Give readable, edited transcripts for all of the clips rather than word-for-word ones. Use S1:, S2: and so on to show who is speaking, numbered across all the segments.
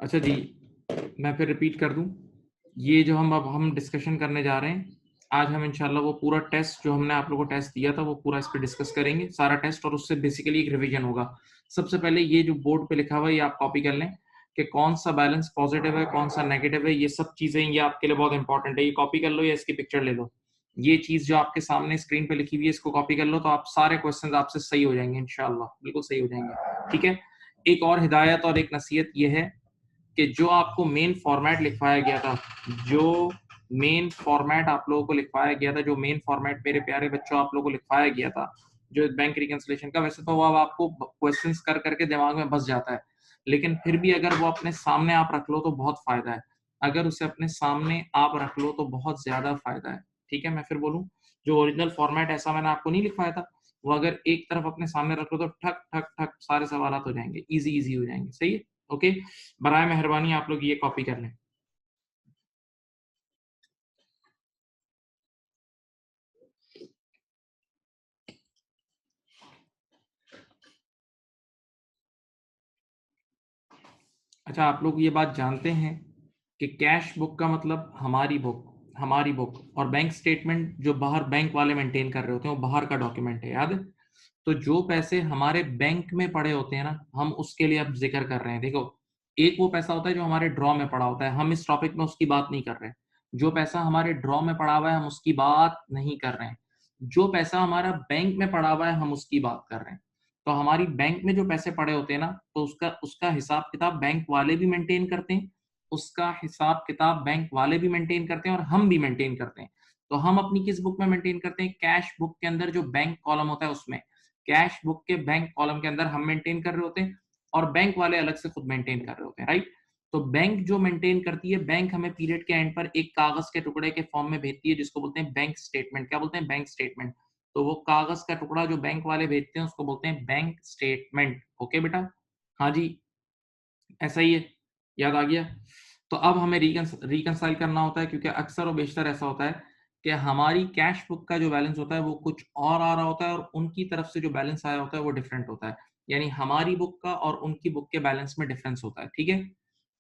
S1: अच्छा जी, मैं फिर रिपीट कर दूं, ये जो हम डिस्कशन करने जा रहे हैं, आज हम इंशाल्लाह वो पूरा टेस्ट जो हमने आप लोगों को टेस्ट दिया था वो पूरा इस पे डिस्कस करेंगे, सारा टेस्ट, और उससे बेसिकली एक रिवीजन होगा। सबसे पहले ये जो बोर्ड पे लिखा हुआ है ये आप कॉपी कर लें कि कौन सा बैलेंस पॉजिटिव है, कौन सा नेगेटिव है, ये सब चीजें ये आपके लिए बहुत इंपॉर्टेंट है। ये कॉपी कर लो या इसकी पिक्चर ले लो। ये चीज जो आपके सामने स्क्रीन पे लिखी हुई है इसको कॉपी कर लो, तो आप सारे क्वेश्चन आपसे सही हो जाएंगे इंशाल्लाह, बिल्कुल सही हो जाएंगे। ठीक है, एक और हिदायत और एक नसीहत ये है कि जो आपको मेन फॉर्मेट लिखवाया गया था, जो मेन फॉर्मेट आप लोगों को लिखवाया गया था, जो मेन फॉर्मेट मेरे प्यारे बच्चों आप लोगों को लिखवाया गया था, जो बैंक रिकंसिलिएशन का, वैसे तो वो अब आपको क्वेश्चंस कर करके दिमाग में बस जाता है, लेकिन फिर भी अगर वो अपने सामने आप रख लो तो बहुत फायदा है। अगर उसे अपने सामने आप रख लो तो बहुत ज्यादा फायदा है। ठीक है, मैं फिर बोलूं, जो ओरिजिनल फॉर्मेट ऐसा मैंने आपको नहीं लिखवाया था, वो अगर एक तरफ अपने सामने रख लो तो ठक ठक ठक सारे सवाल हो जाएंगे, इजी इजी हो जाएंगे। सही है, ओके। बराए मेहरबानी आप लोग ये कॉपी कर लें। अच्छा, आप लोग ये बात जानते हैं कि कैश बुक का मतलब हमारी बुक, और बैंक स्टेटमेंट जो बाहर बैंक वाले मेंटेन कर रहे होते हैं वो बाहर का डॉक्यूमेंट है, याद है? तो जो पैसे हमारे बैंक में पड़े होते हैं ना, हम उसके लिए अब जिक्र कर रहे हैं। देखो, एक वो पैसा होता है जो हमारे ड्रॉ में पड़ा होता है, हम इस टॉपिक में उसकी बात नहीं कर रहे हैं। जो पैसा हमारे ड्रॉ में पड़ा हुआ है हम उसकी बात नहीं कर रहे हैं। जो पैसा हमारा बैंक में पड़ा हुआ है हम उसकी बात कर रहे हैं। तो हमारी बैंक में जो पैसे पड़े होते हैं ना, तो उसका उसका हिसाब किताब बैंक वाले भी मेंटेन करते हैं, उसका हिसाब किताब बैंक वाले भी मेंटेन करते हैं और हम भी मेंटेन करते हैं। तो हम अपनी किस बुक में मेंटेन करते हैं? कैश बुक के अंदर जो बैंक कॉलम होता है उसमें, कैश बुक के बैंक कॉलम के अंदर हम मेंटेन कर रहे होते हैं और बैंक वाले अलग से खुद मेंटेन कर रहे होते हैं, राइट? तो बैंक जो मेंटेन करती है, बैंक हमें पीरियड के एंड पर एक कागज के टुकड़े के फॉर्म में भेजती है जिसको बोलते हैं बैंक स्टेटमेंट। क्या बोलते हैं? Bank statement. तो वो कागज का टुकड़ा जो बैंक वाले भेजते हैं उसको बोलते हैं बैंक स्टेटमेंट। ओके बेटा? हाँ जी, ऐसा ही है, याद आ गया? तो अब हमें रिकंसाइल करना होता है, क्योंकि अक्सर और बेशतर ऐसा होता है कि हमारी कैश बुक का जो बैलेंस होता है वो कुछ और आ रहा होता है और उनकी तरफ से जो बैलेंस आया होता है वो डिफरेंट होता है। यानी हमारी बुक का और उनकी बुक के बैलेंस में डिफरेंस होता है। ठीक है,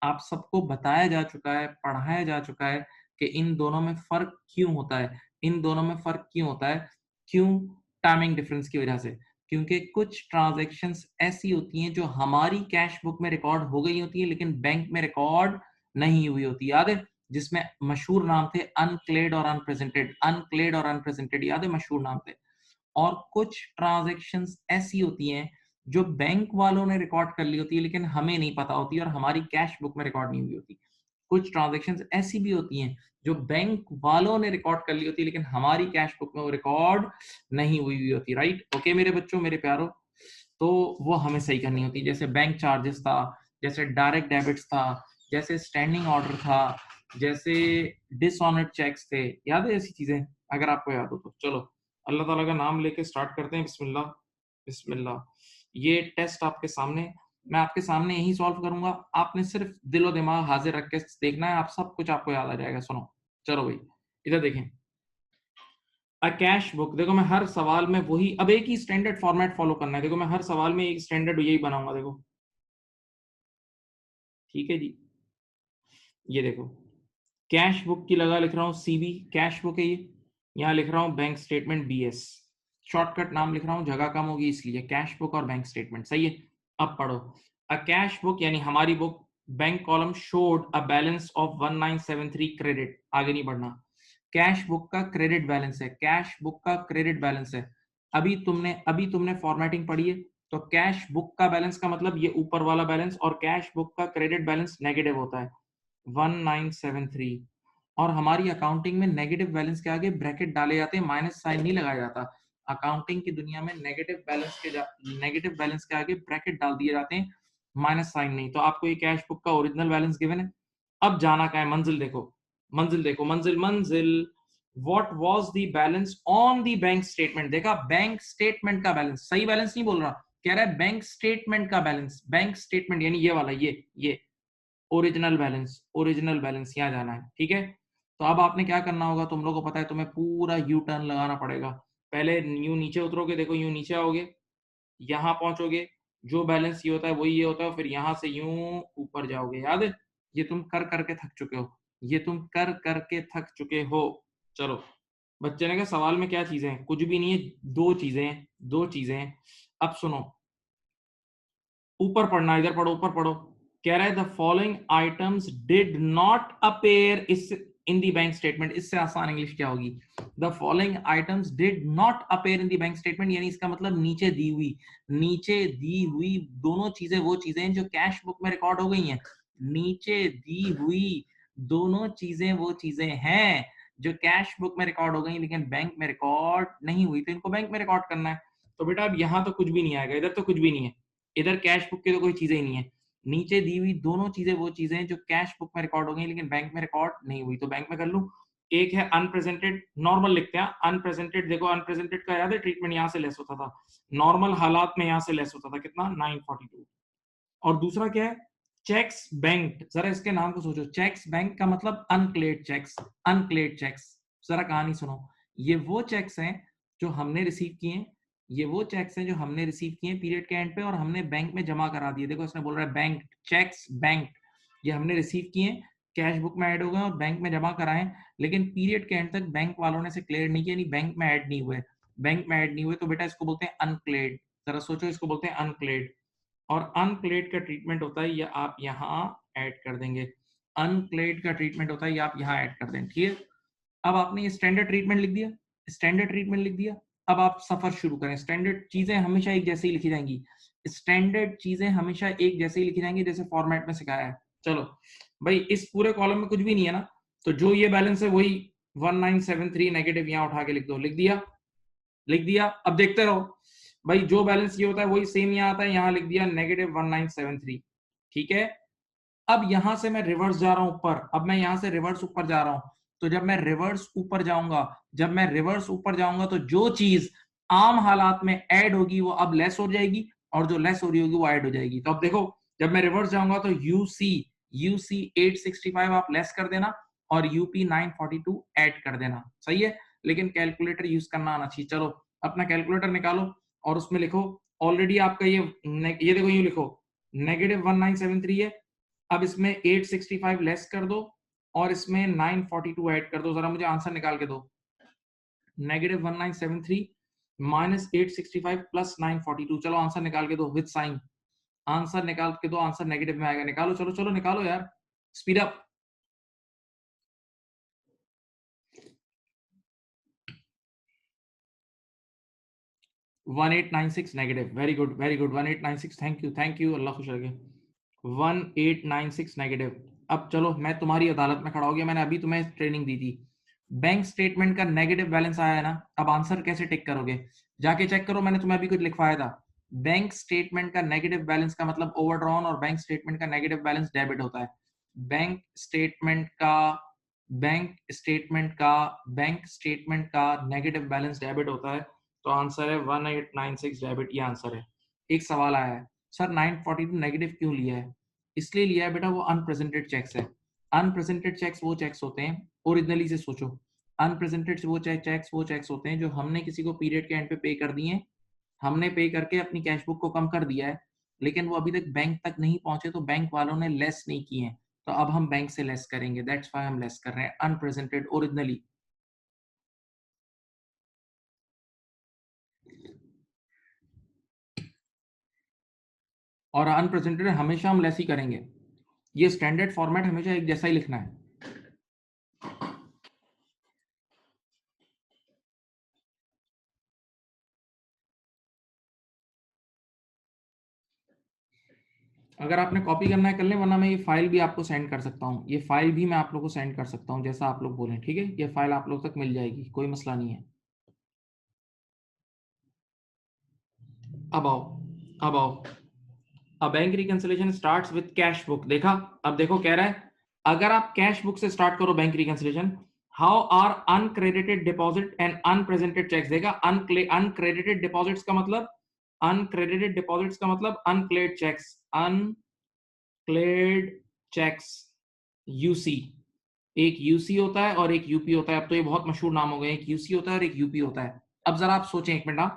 S1: आप सबको बताया जा चुका है, पढ़ाया जा चुका है कि इन दोनों में फर्क क्यों होता है। इन दोनों में फर्क क्यों होता है? क्यों? टाइमिंग डिफरेंस की वजह से। क्योंकि कुछ ट्रांजैक्शंस ऐसी होती हैं जो हमारी कैश बुक में रिकॉर्ड हो गई होती है लेकिन बैंक में रिकॉर्ड नहीं हुई होती, याद है? जिसमें मशहूर नाम थे अनक्लेड और अनप्रेजेंटेड, अनक्लेड और अनप्रेजेंटेड, याद है? मशहूर नाम थे। और कुछ ट्रांजैक्शंस ऐसी होती हैं जो बैंक वालों ने रिकॉर्ड कर ली होती है लेकिन हमें नहीं पता होती और हमारी कैश बुक में रिकॉर्ड नहीं हुई होती। कुछ ट्रांजैक्शंस ऐसी भी होती हैं जो बैंक वालों ने रिकॉर्ड कर ली होती है लेकिन हमारी कैश बुक में वो रिकॉर्ड नहीं हुई होती, राइट? ओके मेरे बच्चों, मेरे प्यारों, तो वो हमें सही करनी होती है। जैसे बैंक चार्जेस था, जैसे डायरेक्ट डेबिट्स था, जैसे स्टैंडिंग ऑर्डर था, जैसे डिसऑनर्ड चेक्स थे, याद है ऐसी चीजें? अगर आपको याद हो तो चलो अल्लाह ताला का नाम लेके स्टार्ट करते हैं। बिस्मिल्लाह, बिस्मिल्लाह। ये टेस्ट आपके सामने, मैं आपके सामने यही सॉल्व करूंगा, आपने सिर्फ दिलो दिमाग हाजिर रख के देखना है, आप सब कुछ आपको याद आ जाएगा। सुनो, चलो भाई इधर देखें। अ कैश बुक, देखो मैं हर सवाल में वही, अब एक ही स्टैंडर्ड फॉर्मेट फॉलो करना है। देखो मैं हर सवाल में एक स्टैंडर्ड यही बनाऊंगा, देखो। ठीक है जी, ये देखो, कैश बुक की लगा लिख रहा हूँ सीबी, कैश बुक है ये। यहाँ लिख रहा हूँ बैंक स्टेटमेंट बीएस, शॉर्टकट नाम लिख रहा हूँ, जगह कम होगी इसलिए। कैश बुक और बैंक स्टेटमेंट, सही है। अब पढ़ो, अ कैश बुक यानी हमारी book, bank column showed a balance of 1973 credit, आगे नहीं बढ़ना। कैश बुक का क्रेडिट बैलेंस है, कैश बुक का क्रेडिट बैलेंस है। अभी तुमने फॉर्मेटिंग पढ़ी है, तो कैश बुक का बैलेंस का मतलब ये ऊपर वाला बैलेंस, और कैश बुक का क्रेडिट बैलेंस नेगेटिव होता है 1973। और हमारी अकाउंटिंग में नेगेटिव बैलेंस के आगे ब्रैकेट डाले जाते हैं, माइनस साइन नहीं लगाया जाता। अकाउंटिंग की दुनिया में नेगेटिव बैलेंस के आगे ब्रैकेट डाल दिए जाते हैं, माइनस साइन नहीं। तो आपको ये कैश बुक का ओरिजिनल बैलेंस गिवन है। अब जाना क्या है? मंजिल देखो, मंजिल देखो, मंजिल मंजिल। What was the balance on the bank statement? देखा, बैंक स्टेटमेंट का बैलेंस, सही बैलेंस नहीं बोल रहा, कह रहा है बैंक स्टेटमेंट का बैलेंस। बैंक स्टेटमेंट यानी ये वाला, ये ओरिजिनल बैलेंस, ओरिजिनल बैलेंस यहाँ जाना है। ठीक है, तो अब आपने क्या करना होगा, तुम लोगों को पता है, तुम्हें पूरा यू टर्न लगाना पड़ेगा। पहले यूं नीचे उतरोगे, देखो यूं नीचे आओगे, यहां पहुंचोगे, जो बैलेंस ये होता है वही ये होता है, फिर यहाँ से यूं ऊपर जाओगे, याद है? ये तुम कर करके थक चुके हो, ये तुम कर करके थक चुके हो। चलो, बच्चे ने कहा सवाल में क्या चीजें हैं? कुछ भी नहीं है, दो चीजें हैं, दो चीजें हैं। अब सुनो, ऊपर पढ़ना, इधर पढ़ो, ऊपर पढ़ो। कह रहा है the following items did not appear इस इन दी बैंक स्टेटमेंट। इससे आसान इंग्लिश क्या होगी? The following items did not appear in the bank statement, यानी इसका मतलब नीचे दी हुई, नीचे दी हुई दोनों चीजें वो चीजें हैं जो कैश बुक में रिकॉर्ड हो गई हैं। नीचे दी हुई दोनों चीजें वो चीजें हैं जो कैश बुक में रिकॉर्ड हो गई लेकिन बैंक में रिकॉर्ड नहीं हुई, तो इनको बैंक में रिकॉर्ड करना है। तो बेटा अब यहाँ तो कुछ भी नहीं आएगा, इधर तो कुछ भी नहीं है, इधर कैश बुक की तो कोई चीजें ही नहीं है। नीचे दी हुई दोनों चीजें वो चीजें हैं जो कैश बुक में रिकॉर्ड हो गई लेकिन बैंक में रिकॉर्ड नहीं हुई, तो बैंक में कर लूं। एक है अनप्रेजेंटेड, नॉर्मल लिखते हैं अनप्रेजेंटेड। देखो अनप्रेजेंटेड का याद है ट्रीटमेंट यहाँ से लेस होता था, नॉर्मल हालात में यहाँ से लेस होता था, कितना 942। और दूसरा क्या है? Cheques bank. जरा इसके नाम को सोचो, चेक्स बैंक का मतलब अनक्लेयर्ड चेक्स, अनक्लेयर्ड चेक्स। जरा कहानी सुनो, ये वो चेक्स हैं जो हमने रिसीव किए हैं, ये वो चेक्स हैं जो हमने रिसीव किए पीरियड के एंड पे और हमने बैंक में जमा करा दिए। देखो इसने बोल रहा है बैंक चेक्स बैंक, ये हमने रिसीव किए, कैश बुक में ऐड हो गए और बैंक में जमा कराए, लेकिन पीरियड के एंड तक बैंक वालों ने से क्लियर नहीं किया, यानी बैंक में ऐड नहीं हुए, बैंक में ऐड नहीं हुए, तो बेटा इसको बोलते हैं अनक्लेयर्ड। जरा सोचो, इसको बोलते हैं अनक्लेयर्ड। और अनक्लेड का ट्रीटमेंट होता है ये आप यहाँ ऐड कर देंगे, अनक्लेड का ट्रीटमेंट होता है ये आप यहाँ ऐड कर दें, ठीक है? अब आपने ये स्टैंडर्ड ट्रीटमेंट लिख दिया, स्टैंडर्ड ट्रीटमेंट लिख दिया। अब आप सफर शुरू करें। स्टैंडर्ड चीजें हमेशा एक जैसे ही लिखी जाएंगी, स्टैंडर्ड चीजें हमेशा एक जैसे ही लिखी जाएंगी जैसे फॉर्मेट में सिखाया है। चलो भाई, इस पूरे कॉलम में कुछ भी नहीं है ना, तो जो ये बैलेंस है वही 1973 नेगेटिव यहाँ उठा के लिख दो। लिख दिया, लिख दिया। अब देखते रहो भाई, जो बैलेंस ये होता है वही सेम यहाँ आता है, यहाँ लिख दिया नेगेटिव 1973, ठीक है? अब यहां से मैं रिवर्स जा रहा हूं ऊपर, अब मैं यहां से रिवर्स ऊपर जा रहा हूं, तो जब मैं रिवर्स ऊपर जाऊंगा, जब मैं रिवर्स ऊपर जाऊंगा तो जो चीज आम हालात में ऐड होगी वो अब लेस हो जाएगी और जो लेस हो रही होगी वो ऐड हो जाएगी। तो अब देखो, जब मैं रिवर्स जाऊंगा तो यूसी 865 आप लेस कर देना और यूपी 942 ऐड कर देना, सही है? लेकिन कैलकुलेटर यूज करना आना चाहिए। चलो अपना कैलकुलेटर निकालो और उसमें लिखो, ऑलरेडी आपका ये देखो, यूं लिखो नेगेटिव 1973 है, अब इसमें 865 लेस कर दो और इसमें 942 ऐड कर दो। जरा मुझे आंसर निकाल के दो। नेगेटिव 1973 माइनस 865 प्लस 942, चलो आंसर निकाल के दो विद साइन। आंसर निकाल के दो, आंसर नेगेटिव में आएगा, निकालो, चलो चलो निकालो यार, speed up. 1896 negative, very good very good, 1896, thank you, अल्लाह खुश रखे। 1896 नेगेटिव। अब चलो मैं तुम्हारी अदालत में खड़ा हो गया, मैंने अभी तुम्हें ट्रेनिंग दी थी, बैंक स्टेटमेंट का नेगेटिव बैलेंस आया है ना, अब आंसर कैसे टिक करोगे? जाके चेक करो, मैंने तुम्हें अभी कुछ लिखवाया था। बैंक स्टेटमेंट का नेगेटिव बैलेंस का मतलब ओवरड्रॉन और बैंक स्टेटमेंट का नेगेटिव बैलेंस डेबिट होता है। बैंक स्टेटमेंट का बैंक स्टेटमेंट का बैंक स्टेटमेंट का नेगेटिव बैलेंस डेबिट होता है, तो आंसर है 1896 डेबिट, ये आंसर है। एक सवाल आया है, सर 942 नेगेटिव क्यों लिया है? इसलिए लिया है बेटा, वो अनप्रेजेंटेड चेक्स है। अनप्रेजेंटेड चेक्स वो चेक्स होते हैं, ओरिजिनली से सोचो, अनप्रेजेंटेड वो चेक्स होते हैं जो हमने किसी को पीरियड के एंड पे पे कर दिए, हमने पे करके अपनी कैश बुक को कम कर दिया है, लेकिन वो अभी तक बैंक तक नहीं पहुंचे, तो बैंक वालों ने लेस नहीं किए हैं, तो अब हम बैंक से लेस करेंगे, दैट्स व्हाई हम लेस कर रहे हैं अनप्रेजेंटेड ओरिजिनली। और अनप्रेजेंटेड हमेशा हम लेस ही करेंगे, ये स्टैंडर्ड फॉर्मेट हमेशा एक जैसा ही लिखना है। अगर आपने कॉपी करना है कर लें, वरना मैं ये फाइल भी आपको सेंड कर सकता हूँ, ये फाइल भी मैं आप लोगों को सेंड कर सकता हूँ, जैसा आप लोग बोलें, ठीक है? ये फाइल आप लोग तक मिल जाएगी, कोई मसला नहीं है। अब आओ, अब आओ, a bank reconciliation starts with cash book. देखा? अब देखो कह रहा है अगर आप कैश बुक से स्टार्ट करो bank reconciliation, how are uncredited deposit and unpresented cheques. देखा? अनक्रेडिटेड डिपॉजिट्स का मतलब, अनक्रेडिटेड डिपॉजिट्स का मतलब uncleared cheques, uncleared cheques, UC. एक यूसी होता है और एक यूपी होता है, अब तो ये बहुत मशहूर नाम हो गए, एक यूसी होता है और एक यूपी होता है। अब जरा आप सोचें एक मिनट,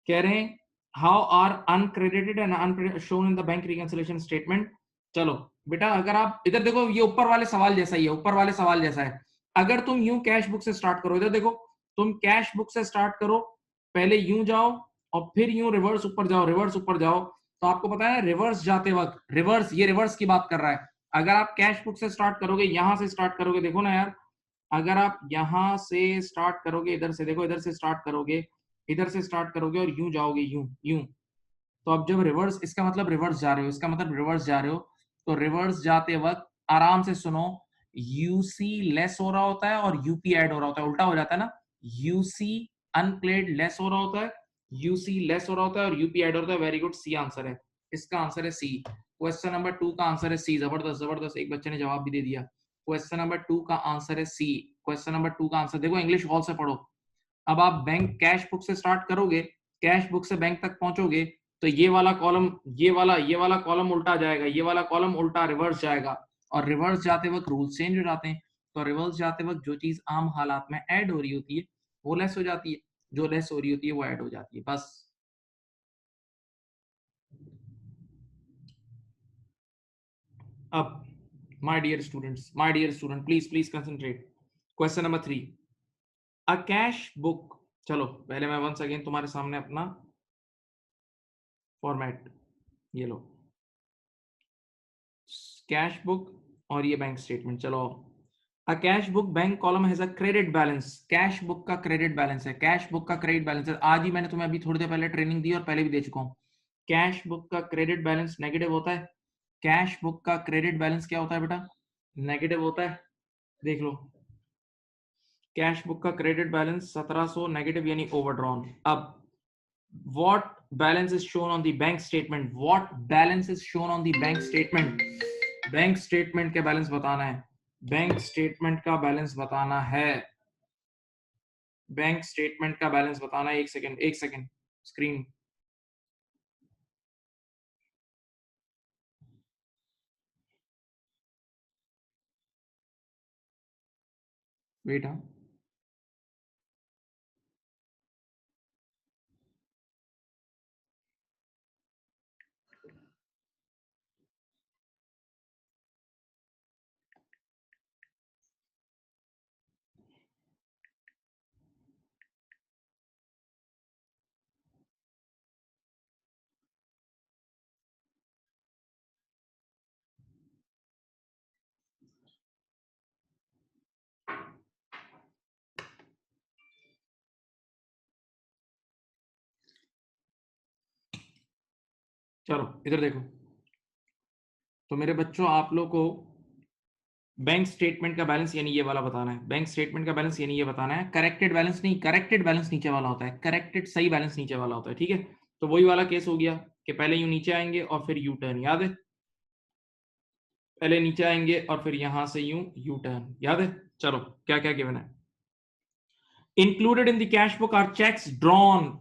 S1: कह रहे हैं how are uncredited and shown in the bank reconciliation statement. चलो बेटा, अगर आप इधर देखो, ये ऊपर वाले सवाल जैसा ही है, ऊपर वाले सवाल जैसा है। अगर तुम यूं कैश बुक से स्टार्ट करो, इधर देखो, तुम कैश बुक से स्टार्ट करो, पहले यूं जाओ और फिर यूं रिवर्स ऊपर जाओ, रिवर्स ऊपर जाओ, तो आपको पता है रिवर्स जाते वक्त, रिवर्स, ये रिवर्स की बात कर रहा है। अगर आप कैश बुक से स्टार्ट करोगे, यहां से स्टार्ट करोगे, देखो ना यार, अगर आप यहां से स्टार्ट करोगे, इधर से देखो, इधर से स्टार्ट करोगे, इधर से स्टार्ट करोगे और यूं जाओगे, यूं यूं, तो अब जब रिवर्स, इसका मतलब रिवर्स जा रहे हो, इसका मतलब रिवर्स जा रहे हो, तो रिवर्स जाते वक्त आराम से सुनो, यूसी लेस हो रहा होता है और यूपी ऐड हो रहा होता है, उल्टा हो जाता है ना, यूसी अनक्लेड लेस हो रहा होता है, यूसी लेस हो रहा होता है और यूपी ऐड होता है। वेरी गुड, सी आंसर है, इसका आंसर है सी। क्वेश्चन नंबर 2 का आंसर है सी। जबरदस्त जबरदस्त, एक बच्चे ने जवाब भी दे दिया। क्वेश्चन नंबर 2 का आंसर है सी। क्वेश्चन नंबर 2 का आंसर देखो, इंग्लिश हॉल से पढ़ो। अब आप बैंक कैश बुक से स्टार्ट करोगे, कैश बुक से बैंक तक पहुंचोगे, तो ये वाला कॉलम, ये वाला कॉलम उल्टा जाएगा, ये वाला कॉलम उल्टा रिवर्स जाएगा, और रिवर्स जाते वक्त रूल्स चेंज हो जाते हैं। तो रिवर्स जाते वक्त जो चीज आम हालात में ऐड हो रही होती है वो लेस हो जाती है, जो लेस हो रही होती है वो ऐड हो जाती है, बस। अब my dear student, please please concentrate. Question number 3, a cash book. चलो पहले मैं वंस अगेन तुम्हारे सामने अपना फॉर्मेट, ये लो, कैश बुक और ये बैंक स्टेटमेंट। चलो, अ cash book bank column has a credit balance. Cash book का क्रेडिट बैलेंस है, कैश बुक का क्रेडिट बैलेंस है। आज ही मैंने तुम्हें अभी थोड़ी देर पहले ट्रेनिंग दी और पहले भी दे चुका हूं। कैश बुक का क्रेडिट बैलेंस नेगेटिव होता है। कैश बुक का क्रेडिट बैलेंस क्या होता है बेटा? नेगेटिव होता है। देख लो, कैश बुक का क्रेडिट बैलेंस 1700 नेगेटिव यानी ओवरड्रॉन। अब what balance is shown on the bank statement, what balance is shown on the bank statement? Bank statement के बैलेंस बताना है, बैंक स्टेटमेंट का बैलेंस बताना है, बैंक स्टेटमेंट का बैलेंस बताना है। एक सेकंड, एक सेकंड, स्क्रीन वेट। हाँ, चलो इधर देखो, तो मेरे बच्चों आप लोग को बैंक स्टेटमेंट का बैलेंस यानी ये वाला बताना है, बैंक स्टेटमेंट का बैलेंस यानी ये बताना है। करेक्टेड बैलेंस नहीं, करेक्टेड बैलेंस नीचे वाला होता है, करेक्टेड सही बैलेंस नीचे वाला होता है, ठीक है। तो वही वाला केस हो गया कि पहले यूं नीचे आएंगे और फिर यू टर्न, याद है? पहले नीचे आएंगे और फिर यहां से यूं यू टर्न, याद है? चलो क्या क्या गिवन है। Included in the cash book are cheques drawn.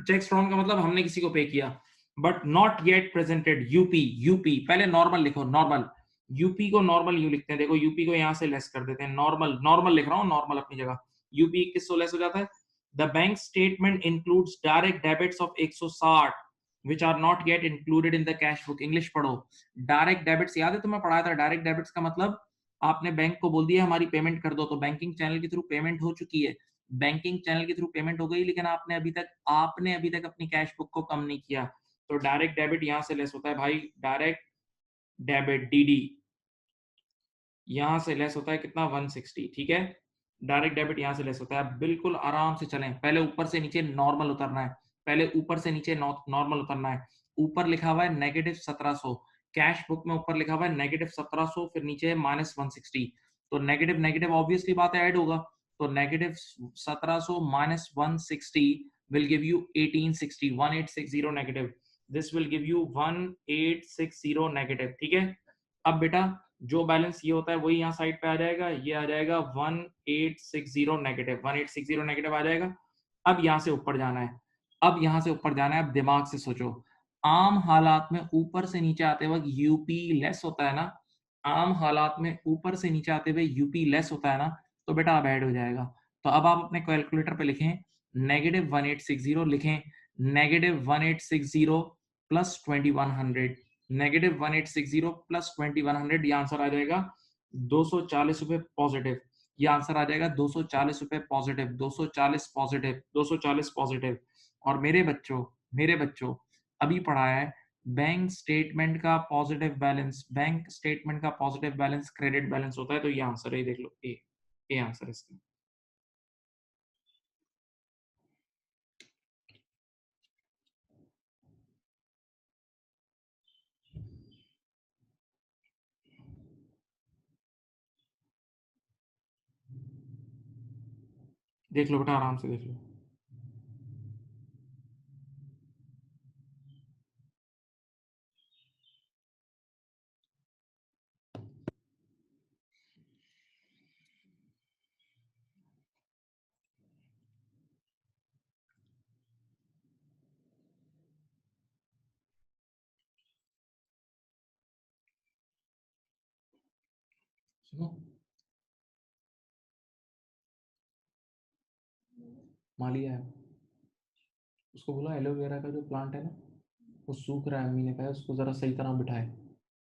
S1: Cheques drawn का मतलब हमने किसी को पे किया, but not yet presented. UP, UP पहले नॉर्मल लिखो, नॉर्मल। यूपी को नॉर्मल यू लिखते हैं, देखो यूपी को यहां से लेस कर देते हैं, नॉर्मल, नॉर्मल लिख रहा हूं, नॉर्मल अपनी जगह। यूपी किससे लेस हो जाता है? The bank statement includes direct debits of 160 which are not yet included in the cash book। English पढ़ो। डायरेक्ट डेबिट्स याद है तुम्हें पढ़ाया था? डायरेक्ट डेबिट्स का मतलब आपने बैंक को बोल दिया हमारी पेमेंट कर दो, तो बैंकिंग चैनल के थ्रू पेमेंट हो चुकी है, बैंकिंग चैनल के थ्रू पेमेंट हो गई, लेकिन आपने अभी तक अपनी कैश बुक को कम नहीं किया, तो डायरेक्ट डेबिट यहां से लेस होता है भाई। डायरेक्ट डेबिट डीडी यहां से लेस होता है कितना? 160, ठीक है। डायरेक्ट डेबिट यहां से लेस होता है। बिल्कुल आराम से चलें, पहले ऊपर से नीचे नॉर्मल उतरना है, पहले ऊपर से नीचे नॉर्मल उतरना है। ऊपर लिखा हुआ है नेगेटिव 1700, कैश बुक में ऊपर लिखा हुआ है नेगेटिव 1700, फिर नीचे है -160, तो नेगेटिव नेगेटिव ऑब्वियसली बात है ऐड होगा, तो negative 1700 minus 160 will give you 1860, 1860 negative, this will give you 1860 negative, ठीक है। अब बेटा जो बैलेंस ये होता है वही यहाँ साइड पे आ जाएगा, ये आ जाएगा 1860 नेगेटिव, 1860 नेगेटिव आ जाएगा। अब यहाँ से ऊपर जाना है, अब यहाँ से ऊपर जाना है। अब दिमाग से सोचो, आम हालात में ऊपर से नीचे आते वक्त यूपी लेस होता है ना, आम हालात में ऊपर से नीचे आते हुए यूपी लेस होता है ना, तो बेटा अब ऐड हो जाएगा। तो अब आप अपने कैलकुलेटर पे लिखें नेगेटिव 1860 लिखें, -1860 प्लस 2100, -1860 प्लस 2100, ये आंसर आ जाएगा 240 रुपए पॉजिटिव। ये आंसर आ जाएगा 240 रुपए पॉजिटिव, 240 पॉजिटिव, 240 पॉजिटिव। और मेरे बच्चों अभी पढ़ा है बैंक स्टेटमेंट का पॉजिटिव बैलेंस, बैंक स्टेटमेंट का पॉजिटिव बैलेंस क्रेडिट बैलेंस होता है। तो ये आंसर है, देख लो, ए आंसर है इसका। देख लो बेटा, आराम से देख लो। सुनो, मालिया है, उसको बोला एलोवेरा का जो प्लांट है ना वो सूख रहा है, अम्मी ने कहा उसको जरा सही तरह बिठाए।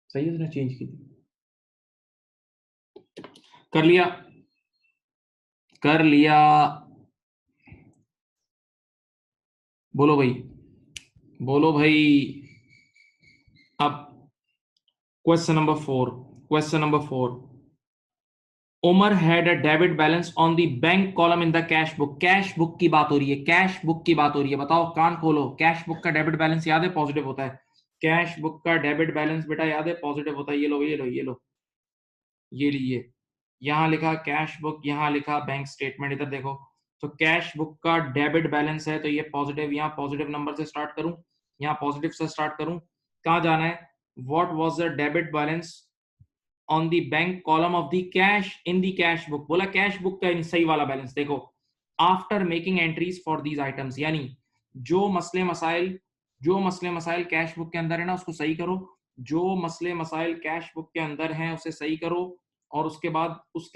S1: सही है, उसने चेंज की थी। कर लिया, कर लिया। बोलो भाई, बोलो भाई। अब question number 4, question number 4। Umar had a debit balance on the bank column in the cash book. Cash book की बात हो रही है, कैश बुक की बात हो रही है। बताओ, कान खोलो। कैश बुक का डेबिट बैलेंस याद है, पॉजिटिव होता है। कैश बुक का डेबिट बैलेंस बेटा याद है, पॉजिटिव होता है। ये लो, ये लो, ये लो, ये लीजिए। यहाँ लिखा कैश बुक, यहाँ लिखा बैंक स्टेटमेंट। इधर देखो, तो कैश बुक का डेबिट बैलेंस है तो ये पॉजिटिव। यहाँ पॉजिटिव नंबर से स्टार्ट करूं, यहाँ पॉजिटिव से स्टार्ट करूं। कहाँ जाना है? What was the debit balance on the bank column of the cash in the cash book. बोला कैश बुक का सही वाला बैलेंस देखो, after making entries for these items. यानी जो मसले मसाइल, जो मसले मसाइल कैश बुक के अंदर है ना उसको सही करो। जो मसले मसाइल कैश बुक के अंदर हैं उसे सही करो, और उसके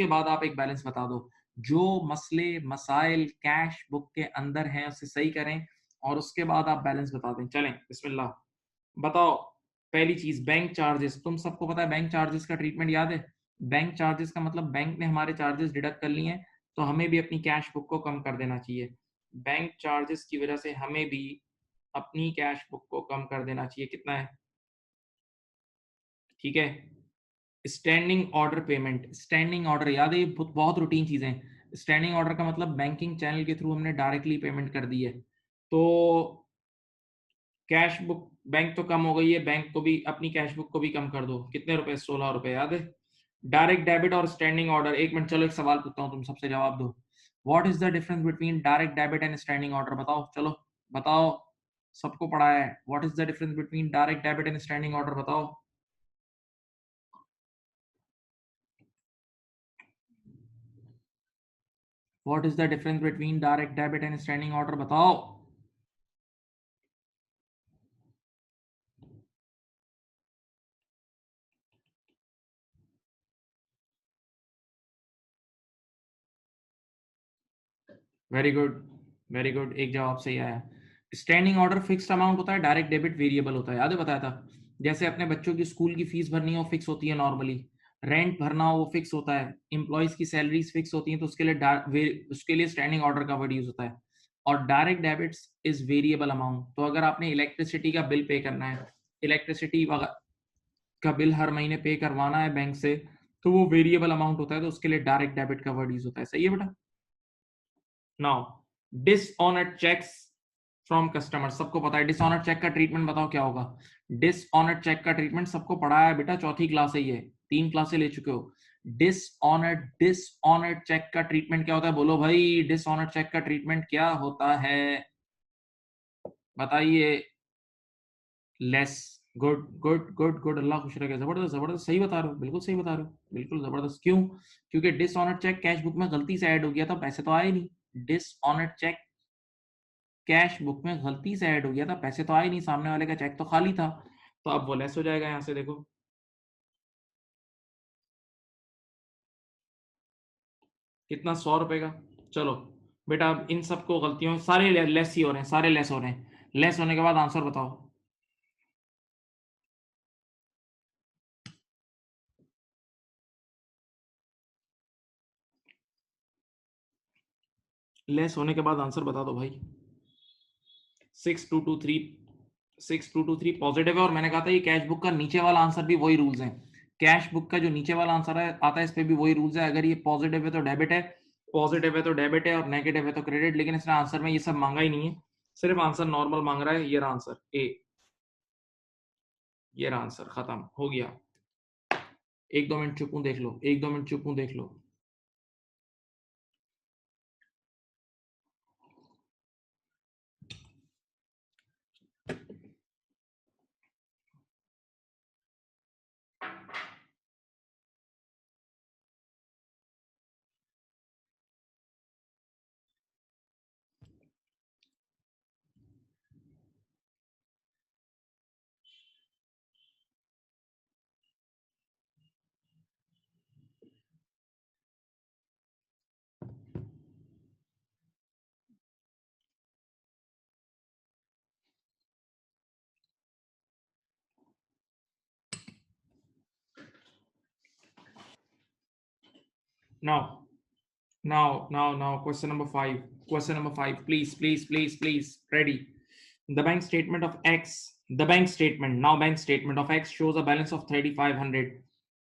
S1: बाद आप एक बैलेंस बता दो। जो मसले मसाइल कैश बुक के अंदर हैं उसे सही करें, और उसके बाद आप बैलेंस बता दें। चलें, बिस्मिल्लाह। बताओ, पहली चीज बैंक चार्जेस। तुम सबको पता है बैंक चार्जेस का ट्रीटमेंट याद है। बैंक चार्जेस का मतलब बैंक ने हमारे चार्जेस डिडक्ट कर लिए हैं, तो हमें भी अपनी कैश बुक को कम कर देना चाहिए। बैंक चार्जेस की वजह से हमें भी अपनी कैश बुक को कम कर देना चाहिए। कितना है? ठीक है। Standing order payment, standing order याद है, ये बहुत रूटीन चीजें हैं। स्टैंडिंग ऑर्डर का मतलब बैंकिंग चैनल के थ्रू हमने डायरेक्टली पेमेंट कर दी है। तो कैश बुक, बैंक तो कम हो गई है, बैंक को भी, अपनी कैश बुक को भी कम कर दो। कितने रुपए? 16 रुपए, याद है। डायरेक्ट डेबिट और स्टैंडिंग ऑर्डर, एक मिनट, चलो एक सवाल पूछता हूँ, तुम सबसे जवाब दो। What is the difference between direct debit and standing order? बताओ, चलो बताओ। सबको पढ़ा है। What is the difference between direct debit and standing order? बताओ। What is the difference between direct debit and standing order? बताओ। वेरी गुड, वेरी गुड, एक जवाब सही आया। स्टैंडिंग ऑर्डर फिक्स्ड अमाउंट होता है, डायरेक्ट डेबिट वेरिएबल होता है। याद है, बताया था। जैसे अपने बच्चों की स्कूल की फीस भरनी हो फिक्स होती है नॉर्मली, रेंट भरना हो वो फिक्स होता है, एम्प्लॉयज की सैलरीज फिक्स होती हैं, तो उसके लिए स्टैंडिंग ऑर्डर का वर्ड यूज होता है। और direct debits is variable amount. तो अगर आपने इलेक्ट्रिसिटी का बिल पे करना है, इलेक्ट्रिसिटी का बिल हर महीने पे करवाना है बैंक से, तो वो वेरिएबल अमाउंट होता है, तो उसके लिए डायरेक्ट डेबिट का वर्ड यूज होता है। सही है बेटा। Now, dishonoured cheques from customer, सबको पता है डिसऑनर्ड चेक का ट्रीटमेंट। बताओ क्या होगा? डिसऑनर्ड चेक का ट्रीटमेंट सबको पढ़ा है बेटा, चौथी क्लास है ये, 3 क्लासें ले चुके हो। डिसऑनर्ड चेक का ट्रीटमेंट क्या होता है? बोलो भाई, डिसऑनर्ड चेक का ट्रीटमेंट क्या होता है? बताइए। Less. Good good good good, अल्लाह खुश रखे। जबरदस्त जबरदस्त, सही बता रहे हो, बिल्कुल सही बता रहे हो, बिल्कुल जबरदस्त। क्यों? क्योंकि डिसऑनर्ड चेक कैश बुक में गलती से ऐड हो गया था, पैसे तो आए नहीं। डिसऑनर्ड चेक कैश बुक में गलती से ऐड हो गया था, पैसे तो आए नहीं, सामने वाले का चेक तो खाली था, तो अब वो लेस हो जाएगा। यहाँ से देखो, कितना? 100 रुपए का। चलो बेटा, अब इन सबको गलतियों सारे लेस ही हो रहे हैं, सारे लेस हो रहे हैं। लेस होने के बाद आंसर बताओ। लेस होने के बाद आंसर बता दो भाई। 6223 6223 पॉजिटिव है, और मैंने कहा था ये कैश बुक का नीचे वाला आंसर भी वही रूल्स हैं। कैश बुक का जो नीचे वाला आंसर है आता है, इस पे भी वही रूल्स है। अगर ये पॉजिटिव है तो डेबिट है, पॉजिटिव है तो डेबिट है, और नेगेटिव है तो क्रेडिट। लेकिन इसने आंसर में ये सब मांगा ही नहीं है, सिर्फ आंसर नॉर्मल मांग रहा है। ये रहा आंसर ए, ये रहा आंसर, खत्म हो गया। 1-2 मिनट चुप हूं, देख लो। 1-2 मिनट चुप हूं, देख लो। Now, now, question number 5. Question number 5. Please. Ready. The bank statement of X, the bank statement, now bank statement of X shows a balance of 3500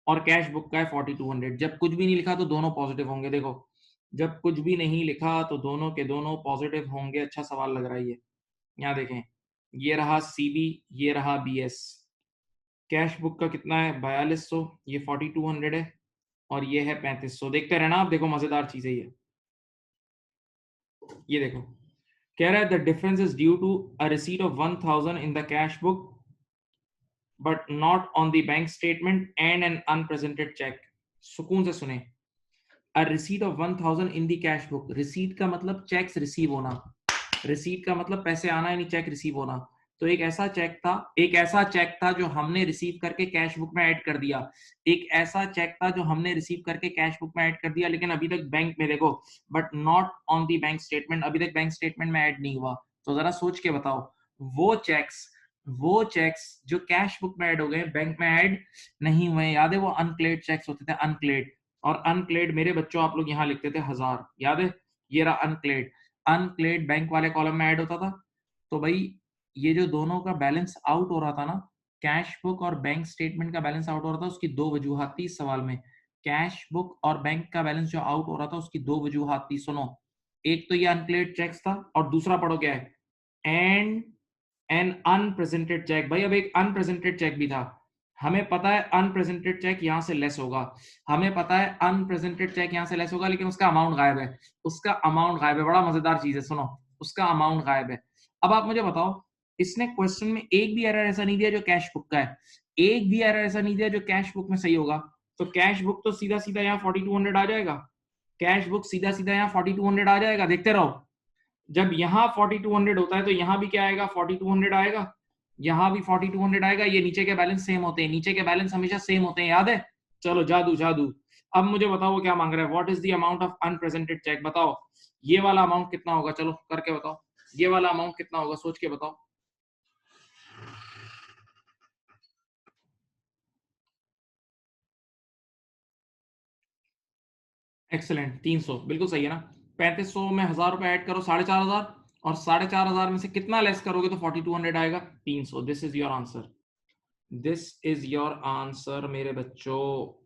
S1: और कैश बुक का है 4200। जब कुछ भी नहीं लिखा तो दोनों पॉजिटिव होंगे। देखो, जब कुछ भी नहीं लिखा तो दोनों के दोनों पॉजिटिव होंगे। अच्छा सवाल लग रहा है ये। यहाँ देखें, ये रहा सीबी, ये रहा बीएस। कैश बुक का कितना है? 4200, ये 4200 है, और ये है 3500। देखते रहना आप, देखो मजेदार चीज है ये देखो, कह रहा है the difference is due to a receipt of 1000 in the cash book but not on the bank statement and an unpresented cheque. सुकून से सुने, a receipt of 1000 in the cash book. Receipt का मतलब चेक्स रिसीव होना, receipt का मतलब पैसे आना, यानी चेक रिसीव होना। तो एक ऐसा चेक था जो हमने रिसीव करके कैश बुक में ऐड कर दिया। एक ऐसा चेक था जो हमने रिसीव करके कैश बुक में ऐड कर दिया, लेकिन अभी तक बैंक में देखो, but not on the bank statement, अभी तक बैंक स्टेटमेंट में ऐड नहीं हुआ। तो जरा सोच के बताओ, वो चेक्स वो चेक्स जो कैश बुक में ऐड हो गए, बैंक में ऐड नहीं हुए। याद है वो अनक्लेड चेक्स होते थे, अनक्लेड। और अनक्लेड मेरे बच्चों आप लोग यहाँ लिखते थे 1000, याद है? ये रहा अनक्लेड। अनक्लेड बैंक वाले कॉलम में ऐड होता था। तो भाई ये जो दोनों का बैलेंस आउट हो रहा था ना, कैश बुक और बैंक स्टेटमेंट का बैलेंस आउट हो रहा था, उसकी दो वजूहात थी इस सवाल में। कैश बुक और बैंक का बैलेंस जो आउट हो रहा था, उसकी दो वजूहात थी। सुनो, एक तो ये अनक्लेड चेक्स था, और दूसरा पढ़ो क्या है, एंड एन अनप्रेजेंटेड चेक। भाई अब एक अनप्रेजेंटेड चेक भी था। हमें पता है अनप्रेजेंटेड चेक यहां से लेस होगा, हमें पता है अनप्रेजेंटेड चेक यहां से लेस होगा, लेकिन उसका अमाउंट गायब है। उसका अमाउंट गायब है। बड़ा मजेदार चीज है, सुनो, उसका अमाउंट गायब है। अब आप मुझे बताओ, इसने क्वेश्चन में एक भी एरर ऐसा नहीं दिया जो कैश बुक का है, एक भी एरर ऐसा नहीं दिया जो कैश बुक में सही होगा। तो कैश बुक तो सीधा सीधा यहाँ 4200 आ जाएगा। कैश बुक सीधा सीधा यहाँ 4200 आ जाएगा। देखते रहो, जब यहाँ 4200 होता है तो यहाँ भी क्या आएगा? 4200 आएगा। यहाँ भी 4200 आएगा। ये नीचे के बैलेंस सेम होते हैं, नीचे के बैलेंस हमेशा सेम होते हैं, याद है? चलो जादू जादू। अब मुझे बताओ वो क्या मांग रहा है, what is the amount of unpresented cheque. बताओ ये वाला अमाउंट कितना होगा, चलो करके बताओ। ये वाला अमाउंट कितना होगा, सोच के बताओ। एक्सेलेंट, 300 बिल्कुल सही है ना। 3500 में 1000 रुपए ऐड करो, 4500, और 4500 में से कितना लेस करोगे तो 4200 आएगा? 300। This is your answer, this is your answer मेरे बच्चों।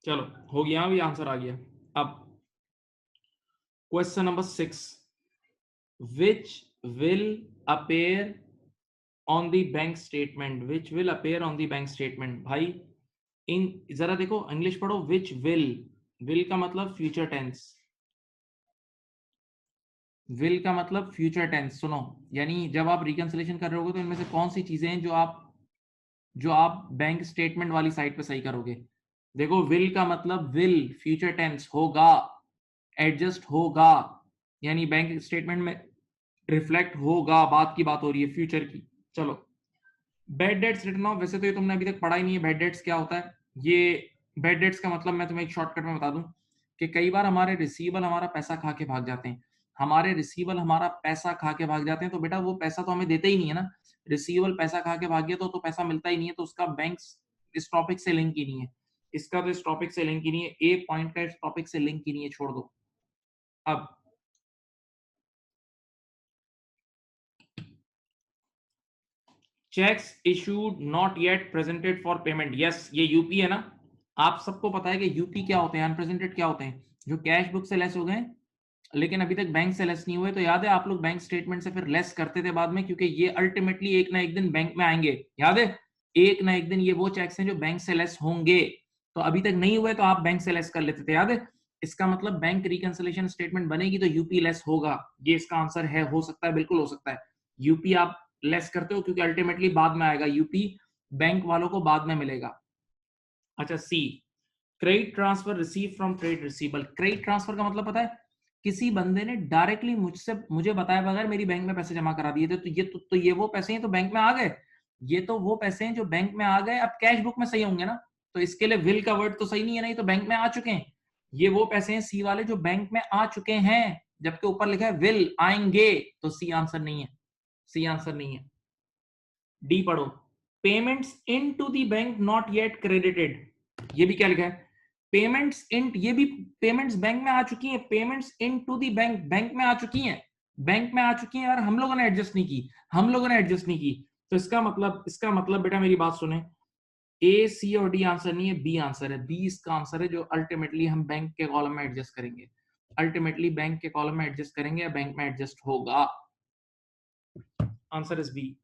S1: चलो हो गया, भी आंसर आ गया। अब question number 6, which will appear on the bank statement, which will appear on the bank statement. भाई इन जरा देखो इंग्लिश पढ़ो, विच विल का मतलब फ्यूचर टेंस, विल का मतलब फ्यूचर टेंस। सुनो, यानी जब आप रिकंसिलेशन कर रहे होगे तो इनमें से कौन सी चीजें हैं जो आप बैंक स्टेटमेंट वाली साइड पे सही करोगे। देखो विल का मतलब विल फ्यूचर टेंस होगा, एडजस्ट होगा, यानी बैंक स्टेटमेंट में रिफ्लेक्ट होगा, बात की बात हो रही है फ्यूचर की। चलो बैड डेट्स रिटर्न ऑफ, वैसे तो ये तुमने अभी तक पढ़ा ही नहीं है बैड डेट्स क्या होता है। ये बैड डेट्स का मतलब मैं तुम्हें एक शॉर्टकट में बता दूं कि कई बार हमारे रिसीवेबल हमारा पैसा खा के भाग जाते हैं, हमारे रिसीवेबल हमारा पैसा खा के भाग जाते हैं, तो बेटा वो पैसा तो हमें देते ही नहीं है ना। रिसीवेबल पैसा खा के भाग गया तो पैसा मिलता ही नहीं है, तो उसका बैंक इस टॉपिक से लिंक ही नहीं है, इसका तो इस टॉपिक से लिंक ही नहीं है, ए पॉइंट का इस टॉपिक से लिंक ही नहीं है, छोड़ दो। अब cheques issued not yet presented for payment, yes ये यूपी है ना। आप सबको पता है कि यूपी क्या होते हैं, अनप्रेजेंटेड क्या होते हैं, जो कैश बुक से लेस हो गए लेकिन अभी तक बैंक से लेस नहीं हुए। तो याद है आप लोग बैंक स्टेटमेंट से फिर लेस करते थे बाद में, क्योंकि ये अल्टीमेटली एक ना एक दिन बैंक में आएंगे, याद है, एक ना एक दिन ये वो चेक्स हैं जो बैंक से लेस होंगे। तो अभी तक नहीं हुए तो आप बैंक से लेस कर लेते थे, याद है। इसका मतलब बैंक रिकंसिलेशन स्टेटमेंट बनेगी तो यूपी लेस होगा, ये इसका आंसर है, हो सकता है, बिल्कुल हो सकता है। यूपी आप लेस करते हो क्योंकि अल्टीमेटली बाद में आएगा, यूपी बैंक वालों को बाद में मिलेगा। अच्छा C, credit transfer receive from trade receivable. Credit transfer का मतलब पता है, किसी बंदे ने डायरेक्टली मुझे बताए बगैर मेरी बैंक में पैसे जमा करा दिए थे, तो ये वो पैसे हैं तो बैंक में आ गए, ये तो वो पैसे हैं जो बैंक में आ गए, अब कैश बुक में सही होंगे ना, तो इसके लिए विल का वर्ड तो सही नहीं है, नहीं तो बैंक में आ चुके हैं, ये वो पैसे हैं सी वाले जो बैंक में आ चुके हैं, जबकि ऊपर लिखा है विल आएंगे, तो सी आंसर नहीं है, सी आंसर नहीं है। डी पढ़ो, payments into the bank not yet credited, ये भी क्या लिखा है, पेमेंट्स इन, ये भी पेमेंट्स बैंक में आ चुकी हैं, payments into the bank bank में आ चुकी हैं, बैंक में आ चुकी हैं, और हम लोगों ने एडजस्ट नहीं की, हम लोगों ने एडजस्ट नहीं की। तो इसका मतलब बेटा मेरी बात सुने, ए सी और डी आंसर नहीं है, बी आंसर है, बी इसका आंसर है, जो अल्टीमेटली हम बैंक के कॉलम में एडजस्ट करेंगे, अल्टीमेटली बैंक के कॉलम में एडजस्ट करेंगे या बैंक में एडजस्ट होगा, answer is B.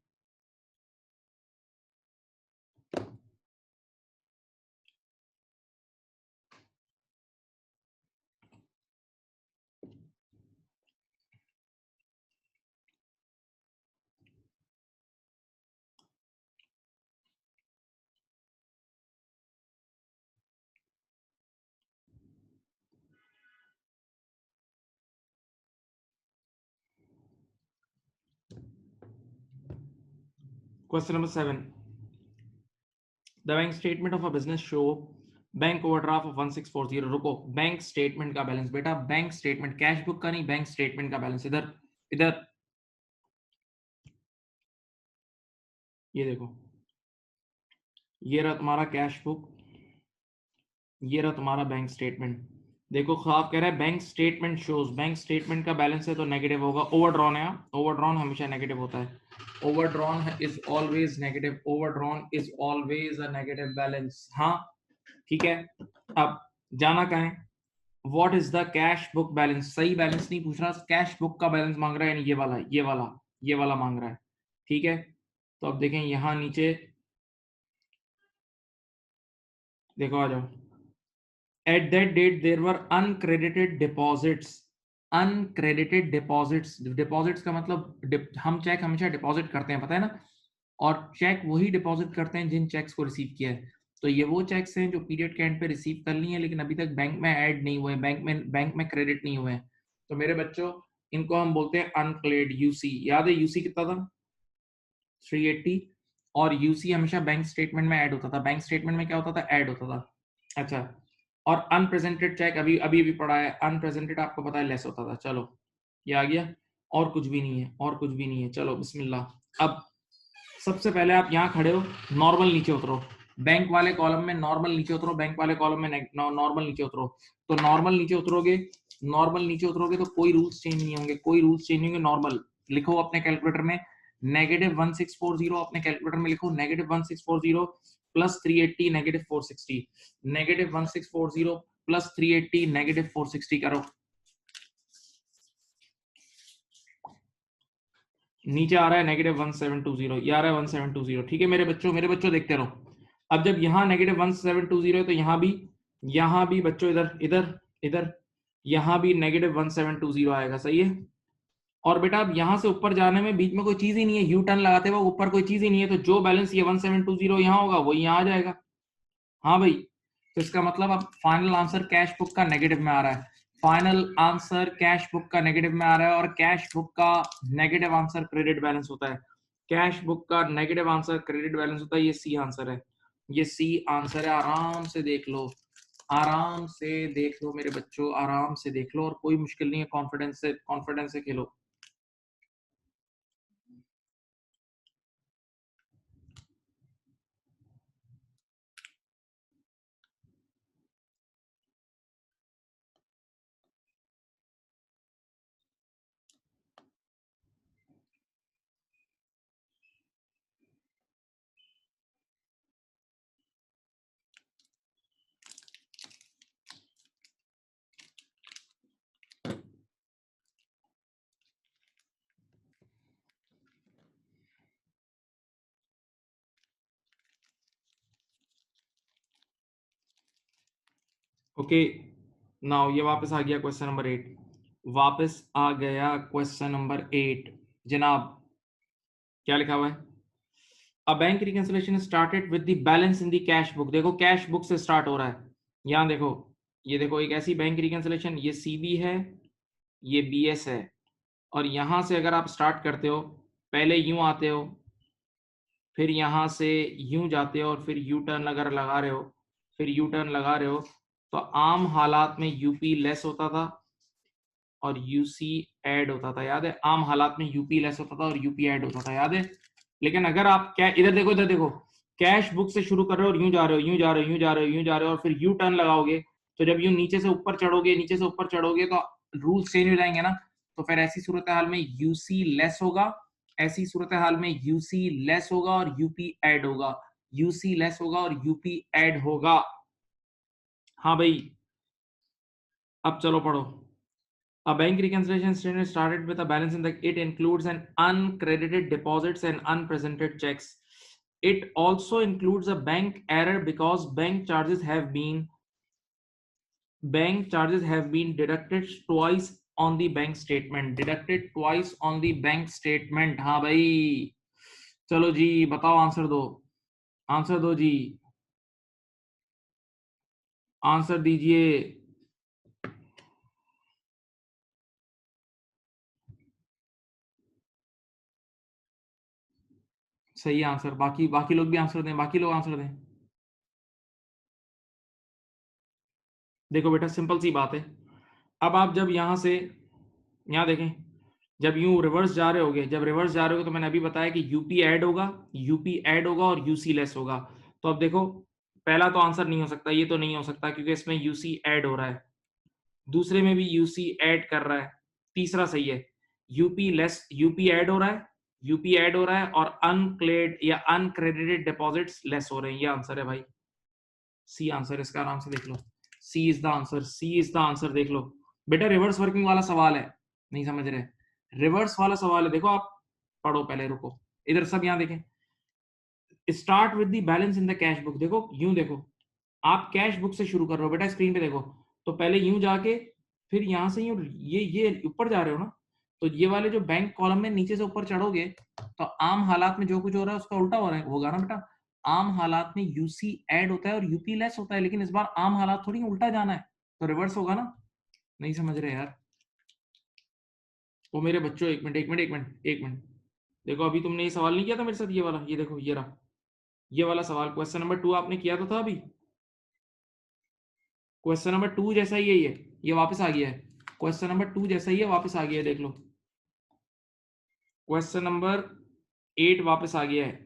S1: Question number 7. The bank statement of a business show bank overdraft of 1640। रुको, बैंक स्टेटमेंट का बैलेंस बेटा, बैंक स्टेटमेंट, कैश बुक का नहीं, बैंक स्टेटमेंट का बैलेंस, इधर इधर ये देखो, ये रहा तुम्हारा कैश बुक, ये रहा तुम्हारा बैंक स्टेटमेंट। देखो आप कह रहे हैं bank statement shows, bank statement का बैलेंस है तो नेगेटिव होगा, ओवरड्रॉन है, ओवरड्रॉन हमेशा नेगेटिव होता है, overdrawn is always negative, overdrawn is always a negative balance. हाँ ठीक है, अब जाना कहाँ है, what is the cash book balance, सही बैलेंस नहीं पूछ रहा, कैश बुक का बैलेंस मांग रहा है, यानी ये वाला मांग रहा है, ठीक है। तो अब देखें यहां नीचे, देखो आ जाओ, at that date there were uncredited deposits, uncredited deposits, deposits का मतलब हम चेक हमेशा डिपॉजिट करते हैं, पता है ना, और चेक वही डिपॉजिट करते हैं जिन चेक्स को रिसीव किया है, तो ये वो चेक्स हैं जो पीरियड के एंड पे रिसीव कर ली है लेकिन अभी तक बैंक में ऐड नहीं हुए, बैंक में क्रेडिट नहीं हुए हैं, तो मेरे बच्चों इनको हम बोलते हैं अनक्लेड, यूसी, याद है यूसी कितना था, 380, और यूसी हमेशा बैंक स्टेटमेंट में ऐड होता था, बैंक स्टेटमेंट में क्या होता था, ऐड होता था। अच्छा, और अनप्रेजेंटेड चेक अभी अभी भी पढ़ा है, अनप्रेजेंटेड आपको पता है लेस होता था। चलो ये आ गया, और कुछ भी नहीं है, और कुछ भी नहीं है, चलो बिस्मिल्लाह। अब सबसे पहले आप यहाँ खड़े हो, नॉर्मल नीचे उतरो, बैंक वाले कॉलम में नॉर्मल नीचे उतरो, बैंक वाले कॉलम में नॉर्मल नीचे उतरो, तो नॉर्मल नीचे उतरोगे, नॉर्मल नीचे उतरोगे तो कोई रूल्स चेंज नहीं होंगे, कोई रूल्स चेंज नहीं होंगे, नॉर्मल लिखो अपने कैलकुलेटर में -1640, अपने कैलकुलेटर में लिखो -1640, plus 380 negative 460, negative 1640 plus 380 negative 460 करो, नीचे आ रहा है नेगेटिव 1720, ये आ रहा है 1720। ठीक है मेरे बच्चों देखते रहो। अब जब यहाँ नेगेटिव 1720 है तो यहाँ भी बच्चों इधर इधर इधर यहाँ भी नेगेटिव 1720 आएगा, सही है। और बेटा अब यहाँ से ऊपर जाने में बीच में कोई चीज ही नहीं है, यू टर्न लगाते हुए ऊपर कोई चीज ही नहीं है, तो जो बैलेंस ये 1720 यहाँ होगा वो यहाँ आ जाएगा। हाँ भाई, तो इसका मतलब अब फाइनल आंसर कैश बुक का नेगेटिव में आ रहा है, फाइनल आंसर कैश बुक का नेगेटिव में आ रहा है, और कैश बुक का नेगेटिव आंसर क्रेडिट बैलेंस होता है, कैश बुक का नेगेटिव आंसर क्रेडिट बैलेंस होता है। ये सी आंसर है, ये सी आंसर है। आराम से देख लो, आराम से देख लो मेरे बच्चों, आराम से देख लो, और कोई मुश्किल नहीं है, कॉन्फिडेंस से खेलो। ओके नाउ ये वापस आ गया क्वेश्चन नंबर 8, वापस आ गया क्वेश्चन नंबर 8। जनाब क्या लिखा हुआ है, अ bank reconciliation started with the balance in the cash book. देखो कैश बुक से स्टार्ट हो रहा है, यहाँ देखो, ये देखो एक ऐसी बैंक रिकंसिलिएशन, ये सीबी है, ये बीएस है, और यहां से अगर आप स्टार्ट करते हो, पहले यूं आते हो, फिर यहाँ से यूं जाते हो, और फिर यू टर्न अगर लगा रहे हो, फिर यू टर्न लगा रहे हो, तो आम हालात में यूपी लेस होता था और यूसी ऐड होता था, याद है। आम हालात में यूपी लेस होता था और यूपी ऐड होता था, याद है। लेकिन अगर आप क्या, इधर देखो, कैश बुक से शुरू कर रहे हो और यूं जा रहे हो, यूं जा रहे हो, यूं जा रहे हो, यूं जा रहे हो, और फिर यू टर्न लगाओगे, तो जब यूं नीचे से ऊपर चढ़ोगे, नीचे से ऊपर चढ़ोगे, तो रूल्स चेंज हो जाएंगे ना। तो फिर ऐसी सूरत हाल में यूसी लेस होगा, ऐसी सूरत हाल में यूसी लेस होगा और यूपी ऐड होगा, यूसी लेस होगा और यूपी ऐड होगा। हाँ भाई, अब चलो पढ़ो। A bank reconciliation statement started with a balance in the, it includes an uncredited deposits and unpresented checks. It also includes a bank error because bank charges have been deducted twice on the bank statement, deducted twice on the bank statement। हाँ भाई, चलो जी बताओ, answer दो, answer दो जी, answer दीजिए। सही answer, बाकी बाकी लोग भी आंसर दें, बाकी लोग आंसर दें। देखो बेटा सिंपल सी बात है, अब आप जब यहां से यहाँ देखें, जब यूं रिवर्स जा रहे होगे, जब रिवर्स जा रहे हो, तो मैंने अभी बताया कि यूपी ऐड होगा, यूपी ऐड होगा और यूसी लेस होगा। तो अब देखो, पहला तो आंसर नहीं हो सकता, ये तो नहीं हो सकता क्योंकि इसमें यूसी ऐड हो रहा है, दूसरे में भी यूसी ऐड कर रहा है, तीसरा सही है, यूपी लेस, यूपी ऐड हो रहा है, यूपी ऐड हो रहा है, और अनक्लेड या अनक्रेडिटेड डिपॉजिट्स लेस हो रहे हैं, ये आंसर है भाई, सी आंसर। इसका आराम से देख लो, C is the answer, C is the answer. देख लो बेटा, रिवर्स वर्किंग वाला सवाल है, नहीं समझ रहे, रिवर्स वाला सवाल है। देखो आप पढ़ो पहले, रुको, इधर सब यहाँ देखें, start with the balance in the cash book. देखो यूं देखो, आप कैश बुक से शुरू कर रहे हो बेटा, स्क्रीन पे देखो, तो पहले यूं जाके, फिर यहां से यूं ये ऊपर जा रहे हो ना, तो ये वाले जो बैंक कॉलम में नीचे से ऊपर चढ़ोगे, तो आम हालात में जो कुछ हो रहा है उसका उल्टा हो रहा है, होगा ना बेटा। आम हालात में यूसी ऐड होता है और यूपी लेस होता है, लेकिन इस बार आम हालात थोड़ी उल्टा जाना है, तो रिवर्स होगा ना। नहीं समझ रहे यार, वो मेरे बच्चों, एक मिनट एक मिनट एक मिनट एक मिनट, देखो अभी तुमने ये सवाल नहीं किया था मेरे साथ, ये वाला, ये देखो, ये रहा, ये वाला सवाल क्वेश्चन नंबर 2 आपने किया तो था अभी, क्वेश्चन नंबर 2 जैसा ही है ये वापस आ गया है, क्वेश्चन नंबर 2 जैसा ही है, वापस आ गया है, देख लो, क्वेश्चन नंबर 8 वापस आ गया है।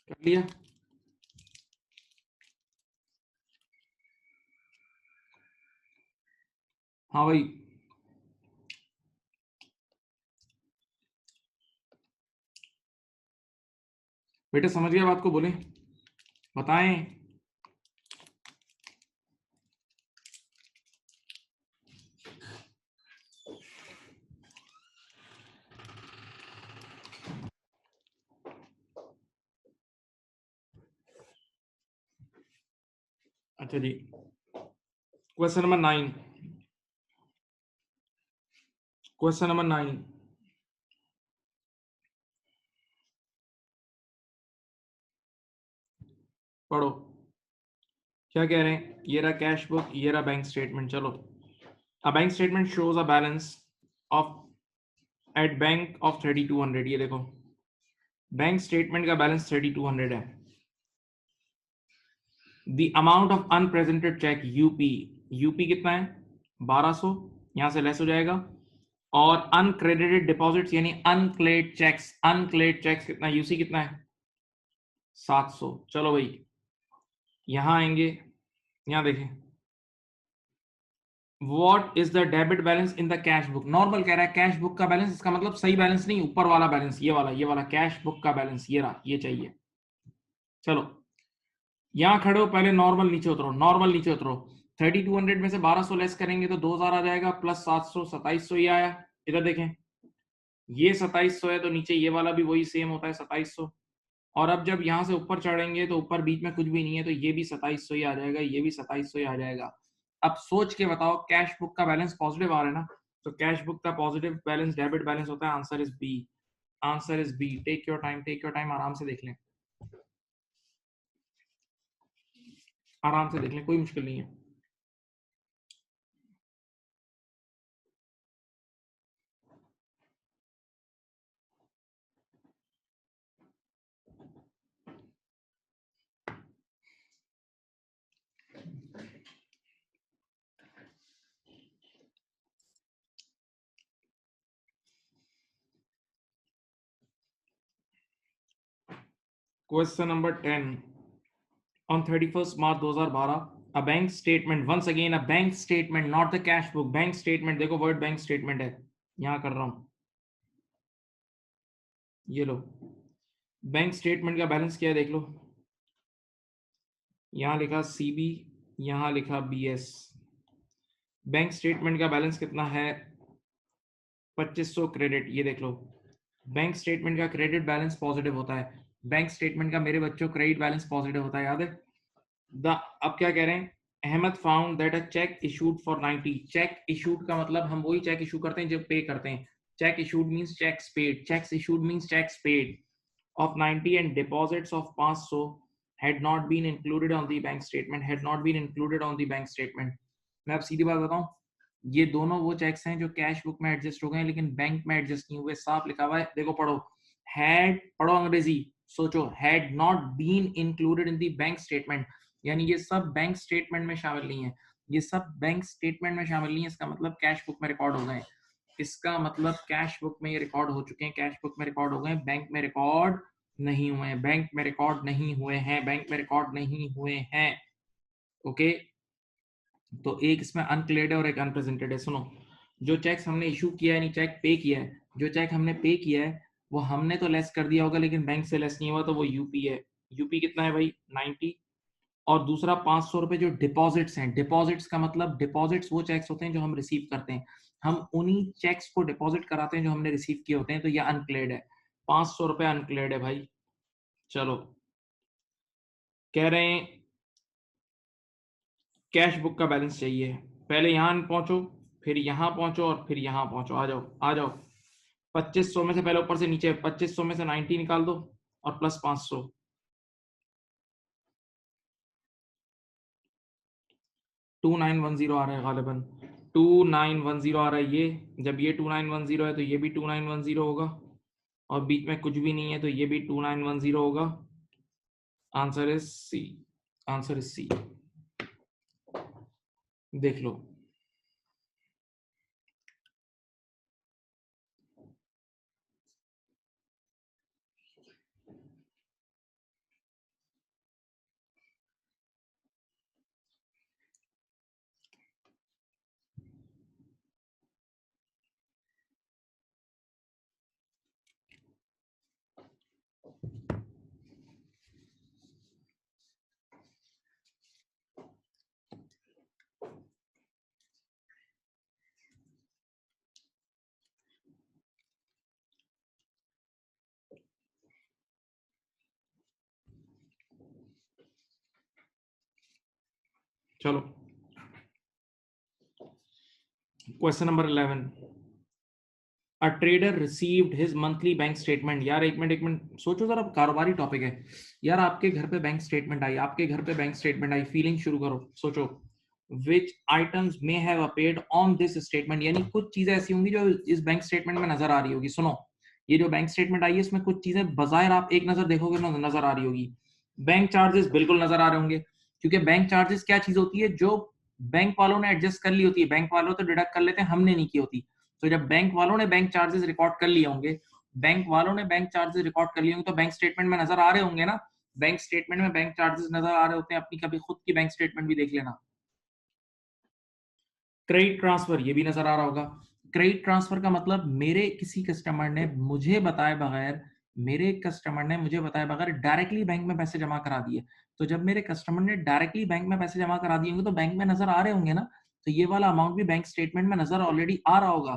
S1: कर लिया, हाँ भाई, बेटे समझ गया बात को, बोले बताएं। अच्छा जी, क्वेश्चन नंबर 9, क्वेश्चन नंबर 9, पढ़ो क्या कह रहे हैं। ये रहा कैश बुक, ये रहा बैंक स्टेटमेंट। चलो, a bank statement shows a balance of at bank of 3200। ये देखो, बैंक स्टेटमेंट का बैलेंस 3200 है। The amount of unpresented cheque UP, UP कितना है 1200, यहां से लेस हो जाएगा। और अनक्रेडिटेड डिपॉजिट्स यानी अनक्लेड चेक्स, अनक्लेड चेक्स कितना, यूसी कितना है 700। चलो भाई, यहां आएंगे, यहां देखें, what is the debit balance in the cash book. Normal कह रहा है कैश बुक का बैलेंस, इसका मतलब सही बैलेंस नहीं, ऊपर वाला बैलेंस, ये वाला कैश बुक का बैलेंस, ये रहा, ये चाहिए। चलो, यहां खड़े हो, पहले नॉर्मल नीचे उतरो, नॉर्मल नीचे उतरो। 3200 में से 1200 लेस करेंगे तो 2000 आ जाएगा, प्लस 700 2700 ही आया। इधर देखें, ये 2700 है तो नीचे ये वाला भी वही सेम होता है 2700। और अब जब यहां से ऊपर चढ़ेंगे तो ऊपर बीच में कुछ भी नहीं है, तो ये भी 2700 ही आ जाएगा, ये भी 2700 ही आ जाएगा। अब सोच के बताओ, कैश बुक का बैलेंस पॉजिटिव आ रहा है ना, तो कैश बुक का पॉजिटिव बैलेंस डेबिट बैलेंस होता है। Answer is B, answer is B. Take your time, take your time, आराम से देख लें, आराम से देख लें, कोई मुश्किल नहीं है। Question number 10, on 31st March 2012, a bank statement, once again a bank statement, not the cash book, bank statement, देखो वर्ड बैंक स्टेटमेंट है, यहां कर रहा हूं, ये लो, बैंक स्टेटमेंट का बैलेंस क्या है देख लो, यहां लिखा सीबी, यहां लिखा बीएस। बैंक स्टेटमेंट का बैलेंस कितना है 2500 क्रेडिट, ये देख लो। बैंक स्टेटमेंट का क्रेडिट बैलेंस पॉजिटिव होता है, बैंक स्टेटमेंट का मेरे बच्चों क्रेडिट बैलेंस पॉजिटिव होता है, याद है। द अब क्या कह रहे हैं, Ahmed found that a cheque issued for 90। Cheque issued का मतलब हम वही चेक इशू करते हैं जब पे करते हैं। Cheque issued means cheques paid, cheques issued means cheques paid of 90 and deposits of 500 had not been included on the bank statement, had not been included on the bank statement। मैं अब सीधी बात बताऊं, ये दोनों वो checks हैं जो cash book में एडजस्ट हो गए लेकिन बैंक में एडजस्ट नहीं हुए। साफ लिखा हुआ है, देखो पढ़ो, हैड, पढ़ो अंग्रेजी, सोचो, had not been included in the bank statement, यानी ये सब बैंक स्टेटमेंट में शामिल नहीं है, ये सब बैंक स्टेटमेंट में शामिल नहीं है, इसका मतलब कैश बुक में रिकॉर्ड हो गए, इसका मतलब कैश बुक में ये रिकॉर्ड हो चुके हैं, कैश बुक में रिकॉर्ड हो गए, बैंक में रिकॉर्ड नहीं हुए हैं, बैंक में रिकॉर्ड नहीं हुए हैं, बैंक में रिकॉर्ड नहीं हुए हैं। ओके, तो एक इसमें अनक्लेयर्ड है और एक अनप्रेजेंटेड है। सुनो, जो चेक्स हमने इशू किया है, नहीं चेक पे किया है, जो चेक हमने पे किया है वो हमने तो लेस कर दिया होगा लेकिन बैंक से लेस नहीं हुआ, तो वो यूपी है। यूपी कितना है भाई 90। और दूसरा 500 रुपए जो डिपॉजिट्स हैं, डिपॉजिट्स का मतलब डिपॉजिट्स वो चेक्स होते हैं जो हम रिसीव करते हैं, हम उन्हीं चेक्स को डिपॉजिट कराते हैं जो हमने रिसीव किए होते हैं, तो ये अनक्लेयर्ड है, 500 रुपए अनक्लेयर्ड है भाई। चलो, कह रहे हैं कैश बुक का बैलेंस चाहिए, पहले यहां पहुंचो, फिर यहां पहुंचो और फिर यहां पहुंचो, आ जाओ आ जाओ। 2500 में से पहले ऊपर से नीचे, 2500 में से 90 निकाल दो और प्लस 500, 2910 आ रहा है गालिबन, 2910 आ रहा है ये। जब ये 2910 है तो ये भी 2910 होगा, और बीच में कुछ भी नहीं है तो ये भी 2910 होगा। Answer is C, answer is C, देख लो। चलो question number 11, a trader received his monthly bank statement. यार एक मिनट सोचो जरा, कारोबारी टॉपिक है यार। आपके घर पे बैंक स्टेटमेंट आई, आपके घर पे बैंक स्टेटमेंट आई, फीलिंग शुरू करो, सोचो which items may have appeared on this statement, यानी कुछ चीजें ऐसी होंगी जो इस बैंक स्टेटमेंट में नजर आ रही होगी। सुनो, ये जो बैंक स्टेटमेंट आई है इसमें कुछ चीजें बजाय आप एक नजर देखोगे ना नजर आ रही होगी। बैंक चार्जेस बिल्कुल नजर आ रहे होंगे, क्योंकि बैंक चार्जेस क्या चीज होती है जो बैंक वालों ने एडजस्ट कर ली होती है, बैंक वालों तो डिडक्ट कर लेते हैं, हमने नहीं की होती। तो जब बैंक वालों ने बैंक चार्जेस रिकॉर्ड कर लिए होंगे, बैंक वालों ने बैंक चार्जेस रिकॉर्ड कर लिए होंगे तो बैंक स्टेटमेंट में नजर आ रहे होंगे ना। बैंक स्टेटमेंट में बैंक चार्जेस नजर आ रहे होते हैं, अपनी कभी खुद की बैंक स्टेटमेंट भी देख लेना। क्रेडिट ट्रांसफर ये भी नजर आ रहा होगा। क्रेडिट ट्रांसफर का मतलब मेरे किसी कस्टमर ने मुझे बताए बगैर, मेरे कस्टमर ने मुझे बताए बगैर डायरेक्टली बैंक में पैसे जमा करा दिए। तो जब मेरे कस्टमर ने डायरेक्टली बैंक में पैसे जमा करा दिए होंगे तो बैंक में नजर आ रहे होंगे ना। तो ये वाला अमाउंट भी बैंक स्टेटमेंट में नजर ऑलरेडी आ रहा होगा।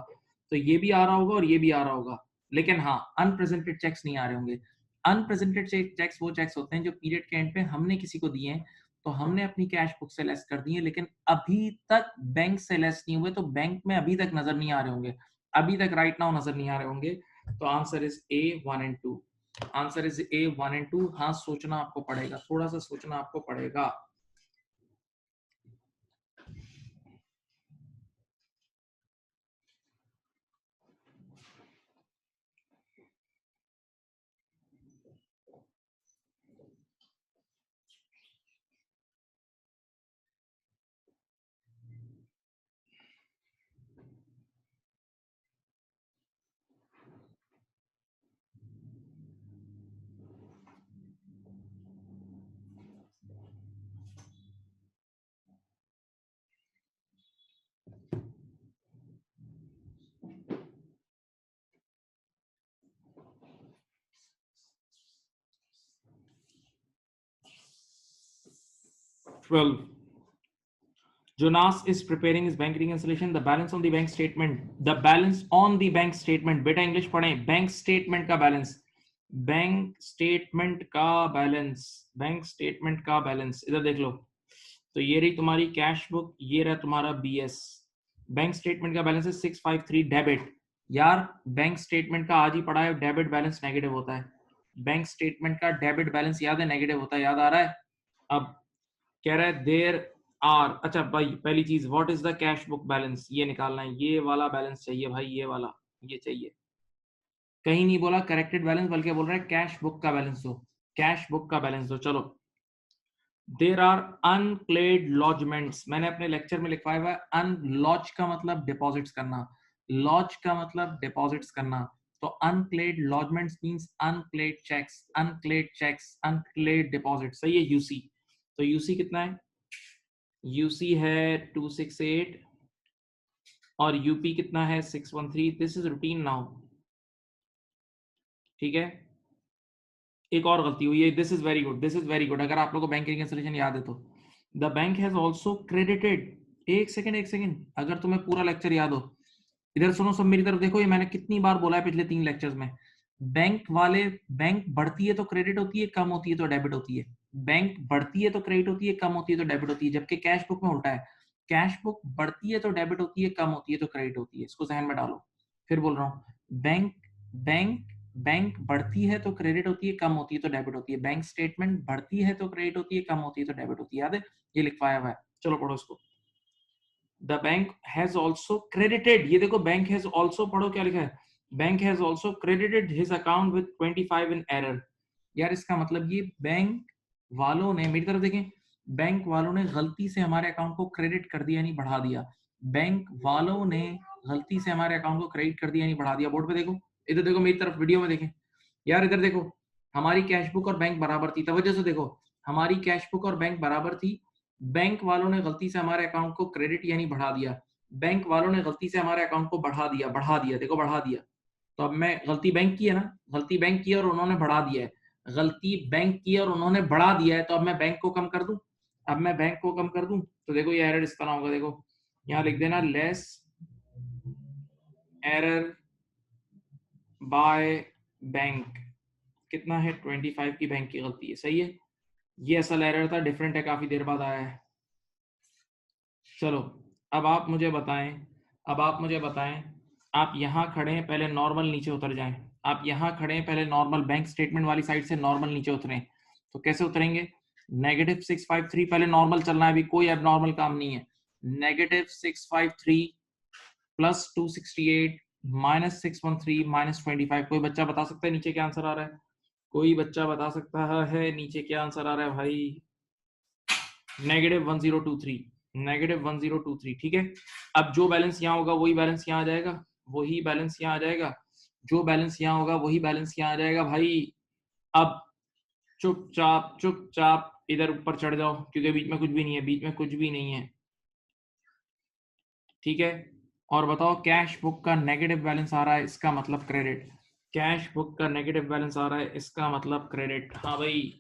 S1: तो ये भी आ रहा होगा और ये भी आ रहा होगा। लेकिन हाँ, अनप्रेजेंटेड चेक्स नहीं आ रहे होंगे। अनप्रेजेंटेड चेक्स वो चेक्स होते हैं जो पीरियड के एंड पे हमने किसी को दिए हैं, तो हमने अपनी कैश बुक से लेस कर दी है, लेकिन अभी तक बैंक से लेस नहीं हुए, तो बैंक में अभी तक नजर नहीं आ रहे होंगे, अभी तक राइट नाउ नजर नहीं आ रहे होंगे। तो answer is a 1 and 2। Answer is a 1 and 2। हाँ, सोचना आपको पड़ेगा, थोड़ा सा सोचना आपको पड़ेगा। Twelve, Jonas is preparing his bank reconciliation. The balance on the bank statement. The balance on the bank statement. बेटा इंग्लिश पढ़ें। बैंक स्टेटमेंट का बैलेंस, बैंक स्टेटमेंट का बैलेंस, बैंक स्टेटमेंट का बैलेंस इधर देख लो। तो ये रही तुम्हारी कैश बुक, ये रहा तुम्हारा बीएस। बैंक स्टेटमेंट का बैलेंस है 653 डेबिट। यार बैंक स्टेटमेंट का आज ही पढ़ा है, डेबिट बैलेंस नेगेटिव होता है। बैंक स्टेटमेंट का डेबिट बैलेंस याद है नेगेटिव होता है, याद आ रहा है। अब कह रहा है देर आर, अच्छा भाई पहली चीज what is the cash book balance, ये निकालना है, ये वाला बैलेंस चाहिए भाई, ये वाला, ये चाहिए। कहीं नहीं बोला करेक्टेड बैलेंस, बल्कि बोल रहा है कैश बुक का बैलेंस दो, कैश बुक का बैलेंस दो। चलो, देर आर अनक्लेड लॉजमेंट्स, मैंने अपने लेक्चर में लिखवाया हुआ है अनलॉज का मतलब डिपॉजिट्स करना, लॉज का मतलब डिपॉजिट्स करना। तो अनक्लेड लॉजमेंट्स मींस अनक्लेड चेक्स, अनक्लेड चेक्स, अनक्लेड डिपॉजिट, सही है यूसी। तो यूसी कितना है, यूसी है 268 और यूपी कितना है 613। दिस इज रूटीन नाउ, ठीक है। एक और गलती हुई है, this is very good, this is very good. अगर आप लोगों को बैंक रिकंसिलिएशन याद है तो the bank has also credited, एक सेकंड एक सेकंड, अगर तुम्हें पूरा लेक्चर याद हो इधर सुनो सब मेरी तरफ देखो, ये मैंने कितनी बार बोला है पिछले 3 लेक्चर्स में। बैंक वाले, बैंक बढ़ती है तो क्रेडिट होती है, कम होती है तो डेबिट होती है। बैंक बढ़ती है तो क्रेडिट होती है, कम होती है तो डेबिट होती है, जबकि कैश बुक में उल्टा है। कैश बुक बढ़ती है तो डेबिट होती है, कम होती है तो क्रेडिट होती है। इसको जहन में डालो, फिर बोल रहा हूँ। बैंक बैंक बैंक बढ़ती है तो क्रेडिट होती है, कम होती है तो डेबिट होती है। बैंक स्टेटमेंट बढ़ती है तो क्रेडिट होती है, कम होती है तो डेबिट होती है। याद है, ये लिखवाया हुआ है। चलो पढ़ो इसको। The bank has also credited, ये देखो बैंक हैज ऑल्सो, पढ़ो क्या लिखा है, bank has also credited his account with 25 in error. यार इसका मतलब ये बैंक वालों ने, मेरी तरफ देखें, बैंक वालों ने गलती से हमारे अकाउंट को क्रेडिट कर दिया, नहीं बढ़ा दिया। बैंक वालों ने गलती से हमारे अकाउंट को क्रेडिट कर दिया, नहीं बढ़ा दिया। बोर्ड पे देखो, इधर देखो मेरी तरफ, वीडियो में देखें यार, इधर देखो। हमारी कैश बुक और बैंक बराबर थी, तवज्जो से देखो, हमारी कैश बुक और बैंक बराबर थी। बैंक वालों ने गलती से हमारे अकाउंट को क्रेडिट यानी बढ़ा दिया, बैंक वालों ने गलती से हमारे अकाउंट को बढ़ा दिया, बढ़ा दिया, देखो बढ़ा दिया। तो अब मैं, गलती बैंक की है ना, गलती बैंक की है और उन्होंने बढ़ा दिया है, गलती बैंक की है और उन्होंने बढ़ा दिया है, तो अब मैं बैंक को कम कर दूं, अब मैं बैंक को कम कर दूं, तो देखो ये एरर इस तरह होगा। देखो यहाँ लिख देना लेस एरर बाय बैंक, कितना है 25 की बैंक की गलती है, सही है। ये असल एरर था, डिफरेंट है, काफी देर बाद आया है। चलो अब आप मुझे बताएं, आप यहाँ खड़े हैं, पहले नॉर्मल नीचे उतर जाएं। आप यहाँ खड़े हैं, पहले नॉर्मल बैंक स्टेटमेंट वाली साइड से नॉर्मल नीचे उतरें। तो कैसे उतरेंगे? -653, पहले नॉर्मल चलना है, अभी कोई एबनॉर्मल काम नहीं है। -653 प्लस 268 -613 -25। कोई बच्चा बता सकता है नीचे क्या आंसर आ रहा है? कोई बच्चा बता सकता है नीचे क्या आंसर आ रहा है भाई? -1023, -1023। ठीक है, अब जो बैलेंस यहाँ होगा वही बैलेंस यहाँ आ जाएगा, वही बैलेंस यहाँ आ जाएगा, जो बैलेंस यहाँ होगा वही बैलेंस यहाँ आ जाएगा भाई। अब चुपचाप चुपचाप इधर ऊपर चढ़ जाओ, क्योंकि बीच में कुछ भी नहीं है, बीच में कुछ भी नहीं है। ठीक है, और बताओ कैश बुक का नेगेटिव बैलेंस आ रहा है, इसका मतलब क्रेडिट। कैश बुक का नेगेटिव बैलेंस आ रहा है, इसका मतलब क्रेडिट। हाँ भाई,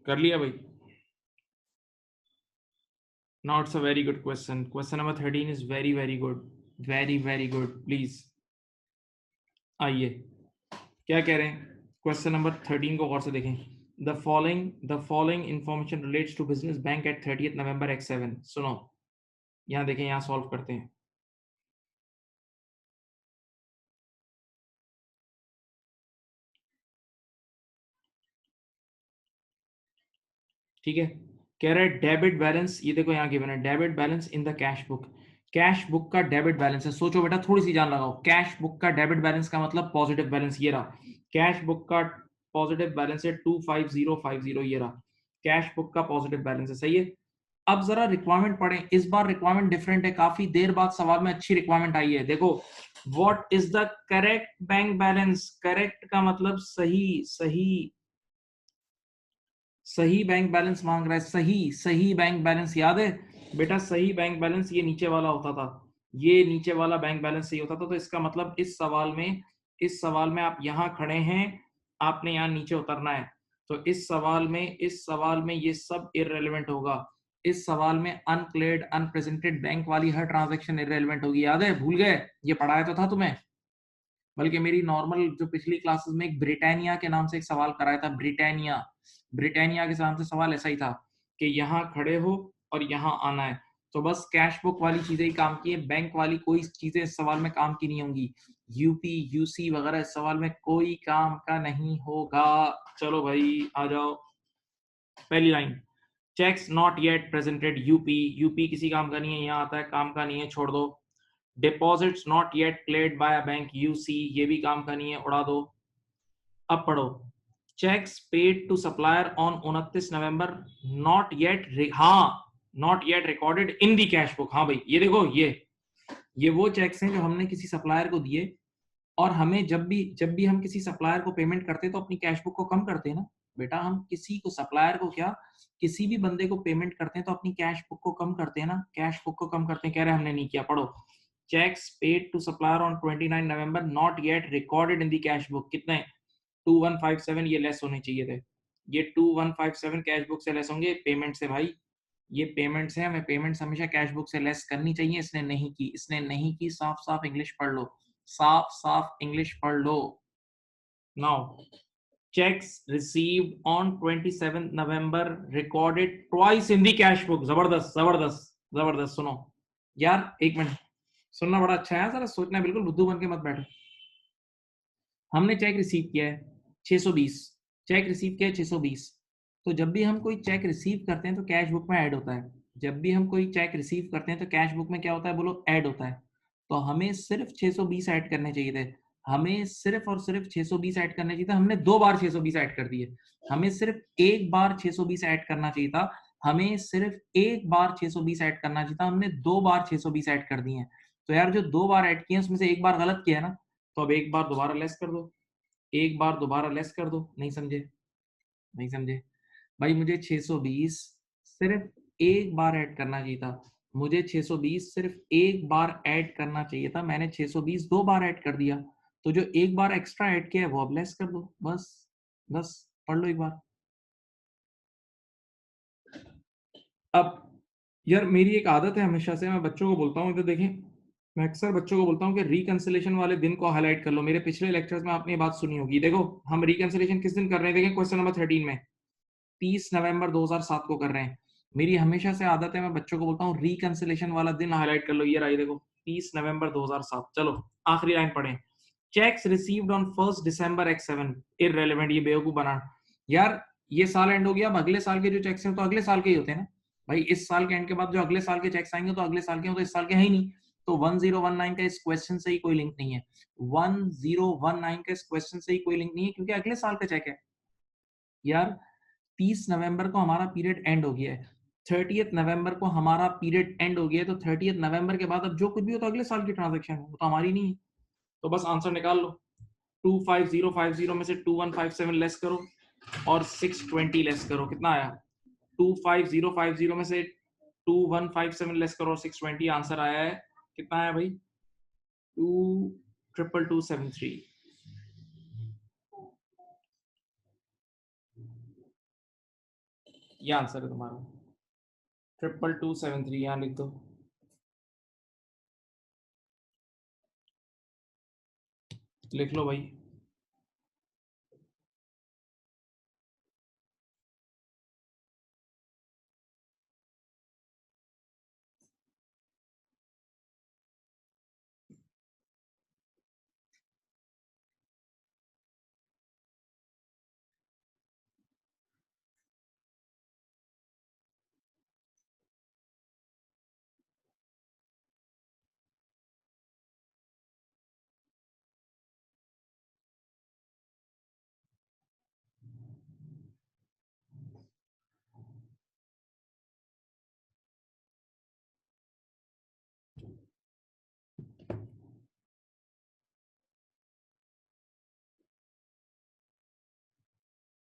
S1: कर लिया भाई। Now it's a very good question. Question number 13 is very very good, very very good. Please आइए, क्या कह रहे हैं? क्वेश्चन नंबर 13 को गौर से देखें। The following information relates to business bank at 30th November X7। सुनो, यहाँ देखें, यहाँ सॉल्व करते हैं। ठीक है, कह रहा है डेबिट बैलेंस, ये देखो यहाँ गिवन है, debit balance in the cash book. Cash book का डेबिट बैलेंस है, सोचो बेटा, थोड़ी सी जान लगाओ। कैश बुक का डेबिट बैलेंस का मतलब पॉजिटिव बैलेंस, ये रहा। कैश बुक का पॉजिटिव बैलेंस है 25050, ये रहा कैश बुक का पॉजिटिव बैलेंस है। सही है, अब जरा रिक्वायरमेंट पढ़ें। इस बार रिक्वायरमेंट डिफरेंट है, काफी देर बाद सवाल में अच्छी रिक्वायरमेंट आई है। देखो, what is the correct bank balance? Correct का मतलब सही, सही सही बैंक बैलेंस मांग रहा है। सही सही बैंक बैलेंस याद है बेटा? सही बैंक बैलेंस ये नीचे वाला होता था, ये नीचे वाला बैंक बैलेंस सही होता था। तो इसका मतलब इस सवाल में आप यहाँ खड़े हैं, आपने यहाँ नीचे उतरना है। तो इस सवाल में ये सब इररेलेवेंट होगा। इस सवाल में अनक्लेयर्ड अनप्रेजेंटेड बैंक वाली हर ट्रांजैक्शन इररेलेवेंट होगी। याद है? भूल गए? ये पढ़ाया तो था तुम्हें। बल्कि मेरी नॉर्मल जो पिछली क्लासेस में एक ब्रिटानिया के नाम से एक सवाल कराया था, ब्रिटानिया, ब्रिटानिया के नाम से सवाल ऐसा ही था कि यहाँ खड़े हो और यहाँ आना है। तो बस कैश बुक वाली चीजें ही काम की है, बैंक वाली कोई चीजें इस सवाल में काम की नहीं होंगी। यूपी यूसी वगैरह इस सवाल में कोई काम का नहीं होगा। चलो भाई आ जाओ, पहली line, cheques not yet presented UP. UP किसी काम का नहीं है, यहाँ आता है, काम का नहीं है, छोड़ दो। Deposits not yet cleared by a bank UC, ये भी काम का नहीं है, उड़ा दो। अब पढ़ो, cheques paid to supplier on 29 November not yet, हाँ, not yet recorded in the cash book. हाँ भाई, ये देखो, ये वो चेक्स हैं जो हमने किसी सप्लायर को दिए, और हमें जब भी हम किसी सप्लायर को पेमेंट करते हैं तो अपनी कैश बुक को कम करते हैं ना बेटा। हम किसी को, सप्लायर को क्या, किसी भी बंदे को पेमेंट करते हैं तो अपनी कैश बुक को कम करते हैं ना, कैश बुक को कम करते हैं। कह रहे हैं हमने नहीं किया। पढ़ो, cheques paid to supplier on 29 November not yet recorded in the cash book. कितने? 2157, ये लेस होने चाहिए थे। ये 2157 कैश बुक से लेस होंगे, पेमेंट से भाई, ये पेमेंट्स है, हमें पेमेंट्स हमेशा कैश बुक से लेस करनी चाहिए। इसने नहीं की, इसने नहीं की। साफ साफ इंग्लिश पढ़ लो, साफ साफ इंग्लिश पढ़ लो। Now, checks received on 27th November recorded twice in the cash book। जबरदस्त जबरदस्त जबरदस्त। सुनो यार, एक मिनट, सुनना बड़ा अच्छा है, जरा सोचना, बिल्कुल बुद्धू बन के मत बैठो। हमने चेक रिसीव किया है 620, चेक रिसीव किया है 620। तो जब भी हम कोई चेक रिसीव करते हैं तो कैश बुक में ऐड होता है। जब भी हम कोई चेक रिसीव करते हैं तो कैश बुक में क्या होता है? बोलो, ऐड होता है। तो हमें सिर्फ 620 ऐड करने चाहिए थे, हमें सिर्फ और सिर्फ 620 ऐड करने चाहिए था, हमने 2 बार 620 ऐड कर दिए। हमें सिर्फ एक बार 620 ऐड करना चाहिए था, हमें सिर्फ एक बार 620 ऐड करना चाहिए था, हमने 2 बार 620 ऐड कर दिए हैं। तो यार जो 2 बार ऐड किए हैं उसमें से एक बार गलत किया है ना, तो अब एक बार दोबारा लेस कर दो, एक बार दोबारा लेस कर दो। नहीं समझे? नहीं समझे? भाई मुझे 620 सिर्फ एक बार ऐड करना चाहिए था, मुझे 620 सिर्फ एक बार ऐड करना चाहिए था, मैंने 620 दो बार ऐड कर दिया, तो जो एक बार एक्स्ट्रा ऐड किया है वो अब लेस कर दो, बस। बस पढ़ लो एक बार। अब यार मेरी एक आदत है, हमेशा से मैं बच्चों को बोलता हूँ, इधर देखें, मैं अक्सर बच्चों को बोलता हूँ कि रिकंसिलेशन वाले दिन को हाईलाइट कर लो। मेरे पिछले लेक्चर्स में आपने ये बात सुनी होगी। देखो हम रिकंसिलेशन किस दिन कर रहे हैं, देखें क्वेश्चन नंबर 13 में 30 नवंबर 2007 को कर रहे हैं। मेरी हमेशा से आदत है, मैं बच्चों को बोलता हूँ रिकंसिलेशन वाला दिन हाईलाइट कर लो। ये रही देखो 30 नवंबर 2007। चलो आखिरी लाइन पढ़ें। Cheques received on 1 December x7 irrelevant, ये बेवकूफ बना। यार ये साल एंड हो गया, अब अगले साल के जो चेक्स हैं तो अगले साल के ही होते हैं ना भाई। इस साल के एंड के बाद जो अगले साल के चेक्स आएंगे तो अगले साल के, तो इस साल के है ही नहीं। तो 1019 का इस क्वेश्चन से ही कोई लिंक नहीं है, 1019 का इस क्वेश्चन से ही कोई लिंक नहीं है, क्योंकि अगले साल का चेक है यार। 30 नवंबर को हमारा पीरियड एंड हो गया है, 30th नवंबर को हमारा पीरियड एंड हो गया है, तो 30th नवंबर के बाद अब जो कुछ भी हो तो अगले साल की ट्रांजेक्शन है, वो तो हमारी नहीं है। तो बस आंसर निकाल लो। 25050 में से 2157 लेस करो और 620 लेस करो, कितना आया? 25050 में से 2157 लेस करो और 620, आंसर आया है कितना आया भाई? 22273। ये आंसर है तुम्हारा, 22273, यहाँ लिख दो। लिख लो भाई।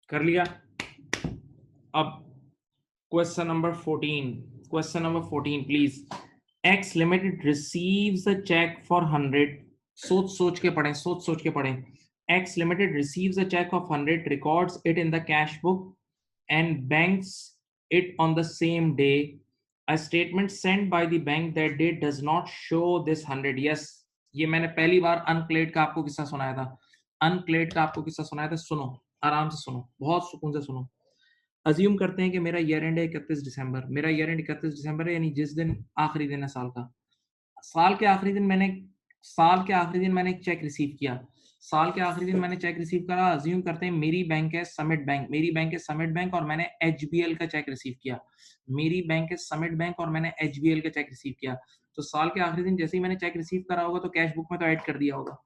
S1: कर लिया? अब क्वेश्चन नंबर 14, क्वेश्चन नंबर 14 प्लीज। X limited receives a cheque for 100, सोच सोच के पढ़ें, सोच सोच के पढ़ें। X limited receives a cheque of 100, records it in the cash book and banks it on the same day. A statement sent by the bank that date does not show this 100. Yes, ये मैंने पहली बार अनक्लेड का आपको किस्सा सुनाया था, अनक्लेड का आपको किस्सा सुनाया था। सुनो, आराम से सुनो, बहुत सुकून से सुनो। अज्यूम करते हैं कि मेरा ईयर एंड है 31 दिसंबर, मेरा ईयर एंड 31 दिसंबर है, यानी जिस दिन आखिरी दिन है साल का। साल के आखिरी दिन मैंने साल के आखिरी दिन मैंने एक चेक रिसीव किया, साल के आखिरी दिन मैंने चेक रिसीव करा। अज्यूम करते हैं मेरी बैंक है समिट बैंक, मेरी बैंक है समिट बैंक, और मैंने एचबीएल का चेक रिसीव किया। मेरी बैंक है समिट बैंक और मैंने एचबीएल का चेक रिसीव किया। तो साल के आखिरी दिन जैसे ही मैंने चेक रिसीव करा होगा तो कैश बुक में तो ऐड कर दिया होगा।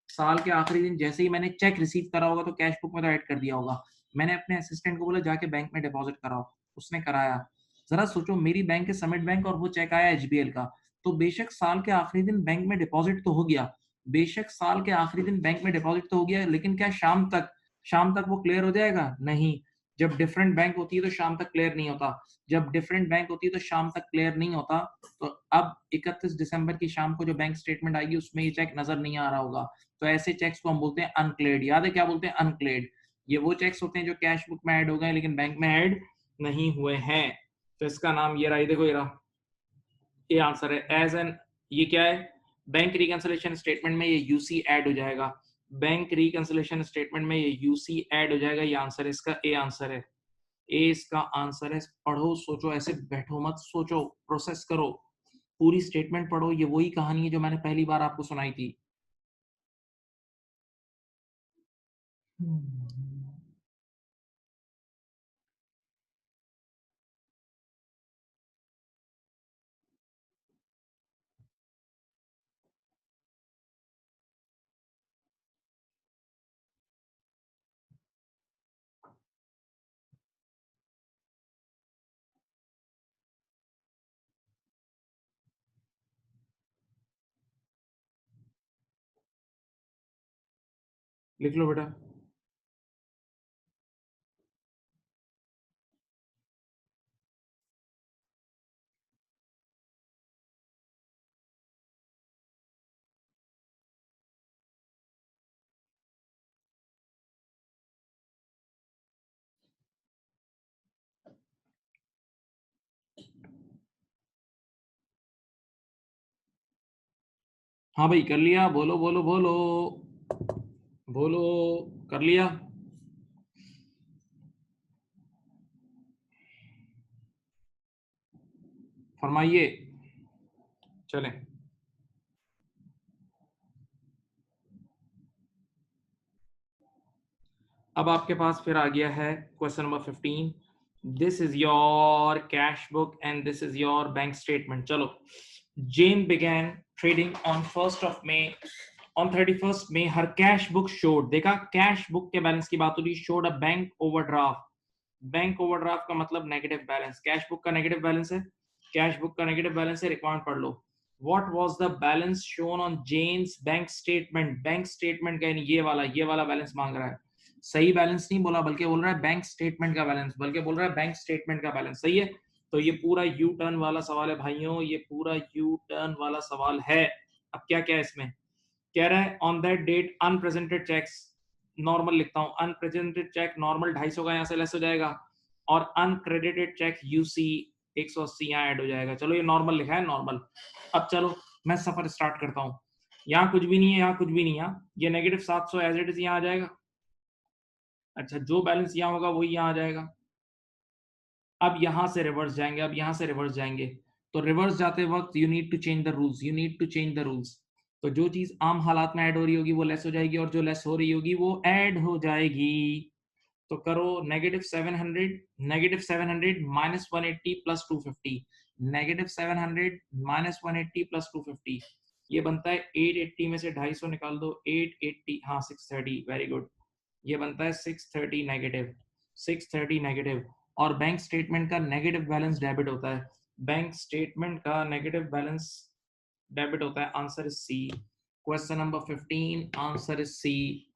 S1: साल के आखिरी दिन जैसे ही मैंने चेक रिसीव करा होगा तो कैश बुक में तो ऐड कर दिया होगा। मैंने अपने असिस्टेंट को बोला जाके बैंक में डिपॉजिट कराओ, उसने कराया। जरा सोचो, मेरी बैंक है समिट बैंक और वो चेक आया एचबीएल का, तो बेशक साल के आखिरी दिन बैंक में डिपॉजिट तो हो गया, बेशक साल के आखिरी दिन बैंक में डिपॉजिट तो हो गया, लेकिन क्या शाम तक वो क्लियर हो जाएगा? नहीं। जब डिफरेंट बैंक होती है तो शाम तक क्लियर नहीं होता, जब डिफरेंट बैंक होती है तो शाम तक क्लियर नहीं होता। तो अब 31 दिसंबर की शाम को जो बैंक स्टेटमेंट आएगी उसमें ये चेक नजर नहीं आ रहा होगा, तो ऐसे चेक्स को हम बोलते हैं अनक्लेड। याद है क्या बोलते हैं? अनक्लेड। ये वो चेक्स होते हैं जो कैश बुक में ऐड हो गए लेकिन बैंक में ऐड नहीं हुए हैं। तो इसका नाम ये रहा, ये देखो, ये रहा, ये आंसर है। एज एन, ये क्या है? बैंक रिकंसिलेशन स्टेटमेंट में ये यूसी ऐड हो जाएगा, बैंक रिकंसिलेशन स्टेटमेंट में ये यूसी ऐड हो जाएगा। ये आंसर है इसका, ए आंसर है, ए इसका आंसर है। पढ़ो, सोचो, ऐसे बैठो मत, सोचो, प्रोसेस करो, पूरी स्टेटमेंट पढ़ो। ये वही कहानी है जो मैंने पहली बार आपको सुनाई थी। लिख लो बेटा। हाँ भाई कर लिया, बोलो बोलो बोलो बोलो, कर लिया? फरमाइए, चलें। अब आपके पास फिर आ गया है question number 15। This is your cash book and this is your bank statement. चलो, Jen began trading on 1st of May। On 31st May her cash book showed, देखा कैश बुक के बैलेंस की बात हो रही, showed a bank overdraft. Bank overdraft का मतलब negative balance, cash book का नेगेटिव बैलेंस है, कैश बुक का नेगेटिव बैलेंस है, रिक्वायरमेंट पढ़ लो। What was the balance shown on Jane's bank statement? Bank statement का यानी ये वाला बैलेंस मांग रहा है। सही बैलेंस नहीं बोला, बल्कि बोल रहा है बैंक स्टेटमेंट का बैलेंस, बल्कि बोल रहा है बैंक स्टेटमेंट का बैलेंस। सही है, तो ये पूरा यू टर्न वाला सवाल है भाइयों, ये पूरा यू टर्न वाला सवाल है। अब क्या क्या है इसमें, कह रहा है on that date unpresented cheques, normal लिखता हूं, अनप्रेजेंटेड चेक नॉर्मल 250 का यहां से लेस हो जाएगा, और अनक्रेडिटेड चेक यूसी 180 यहाँ ऐड हो जाएगा। चलो ये नॉर्मल लिखा है, नॉर्मल। अब चलो मैं सफर स्टार्ट करता हूँ। यहाँ कुछ भी नहीं है, यहाँ कुछ भी नहीं है, ये नेगेटिव 700 एज इट इज यहाँ आ जाएगा। अच्छा, जो बैलेंस यहाँ होगा वही यहाँ आ जाएगा। अब यहां से रिवर्स जाएंगे, अब यहां से रिवर्स जाएंगे, तो रिवर्स जाते वक्त you need to change the rules, you need to change the rules. तो जो चीज आम हालात में ऐड हो रही होगी वो लेस हो जाएगी, और जो लेस हो रही होगी वो ऐड हो जाएगी। तो करो -700 -180 प्लस 250, -700 -180 प्लस 250, ये बनता है 880 में से 250 निकाल दो, 880, हाँ 630, वेरी गुड, ये बनता है 630 नेगेटिव, 630 नेगेटिव। और बैंक स्टेटमेंट का नेगेटिव बैलेंस डेबिट होता है, बैंक स्टेटमेंट का नेगेटिव बैलेंस डेबिट होता है। Answer is C, question number 15, answer is C.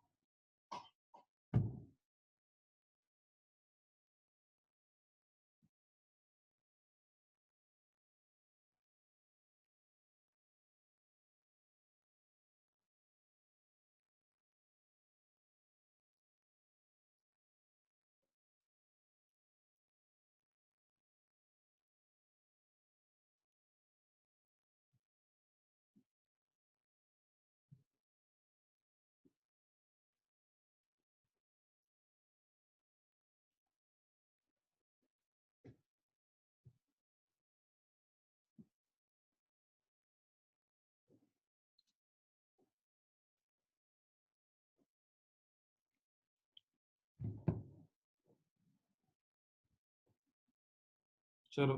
S1: चलो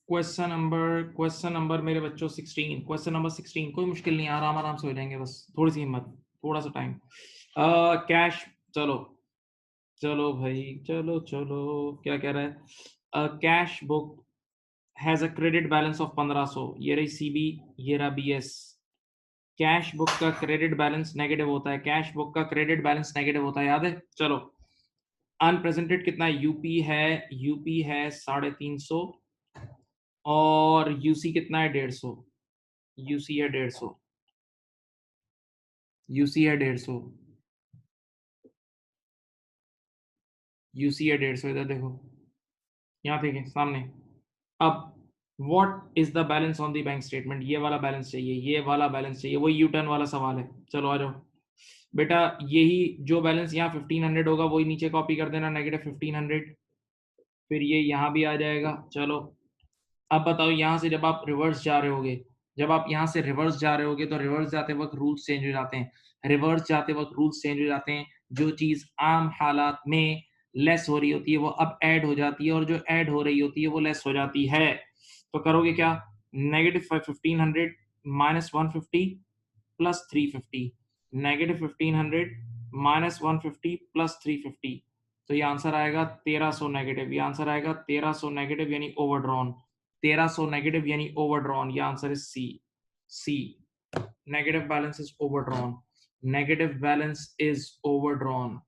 S1: क्वेश्चन नंबर मेरे बच्चों 16, क्वेश्चन नंबर 16, कोई मुश्किल नहीं, आराम आराम से हो जाएंगे, बस थोड़ी सी हिम्मत, थोड़ा सा टाइम। कैश, चलो चलो भाई, चलो चलो, क्या कह रहा है, cash book has a credit balance of 1500, ये रही सीबी, ये रहा बीएस। कैश बुक का क्रेडिट बैलेंस नेगेटिव होता है, कैश बुक का क्रेडिट बैलेंस नेगेटिव होता है, याद है? चलो, अनप्रेजेंटेड कितना है, यूपी है 350, और यूसी कितना है 150, यूसी है 150, यूसी है 150, यूसी है 150, इधर देखो, यहाँ देखें सामने। अब what is the balance on the bank statement, ये वाला बैलेंस चाहिए, ये वाला बैलेंस चाहिए, वही यू टर्न वाला सवाल है। चलो आ जाओ बेटा, यही जो बैलेंस यहाँ 1500 होगा वही नीचे कॉपी कर देना, -1500, फिर ये यहाँ भी आ जाएगा। चलो अब बताओ, यहाँ से जब आप रिवर्स जा रहे होगे, जब आप यहाँ से रिवर्स जा रहे होगे, तो रिवर्स जाते वक्त रूल्स चेंज हो जाते हैं, रिवर्स जाते वक्त रूल्स चेंज हो जाते हैं। जो चीज आम हालात में लेस हो रही होती है वो अब ऐड हो जाती है, और जो ऐड हो रही होती है वो लेस हो जाती है। तो करोगे क्या, -1500 -150 प्लस 350, -1500 -150 प्लस 350, तो ये आंसर आएगा 1300 नेगेटिव, ये आंसर आएगा 1300 नेगेटिव यानी ओवरड्रॉन, 1300 नेगेटिव यानी ओवरड्रॉन, ये answer is C, C, negative balance is overdrawn. Negative balance is overdrawn.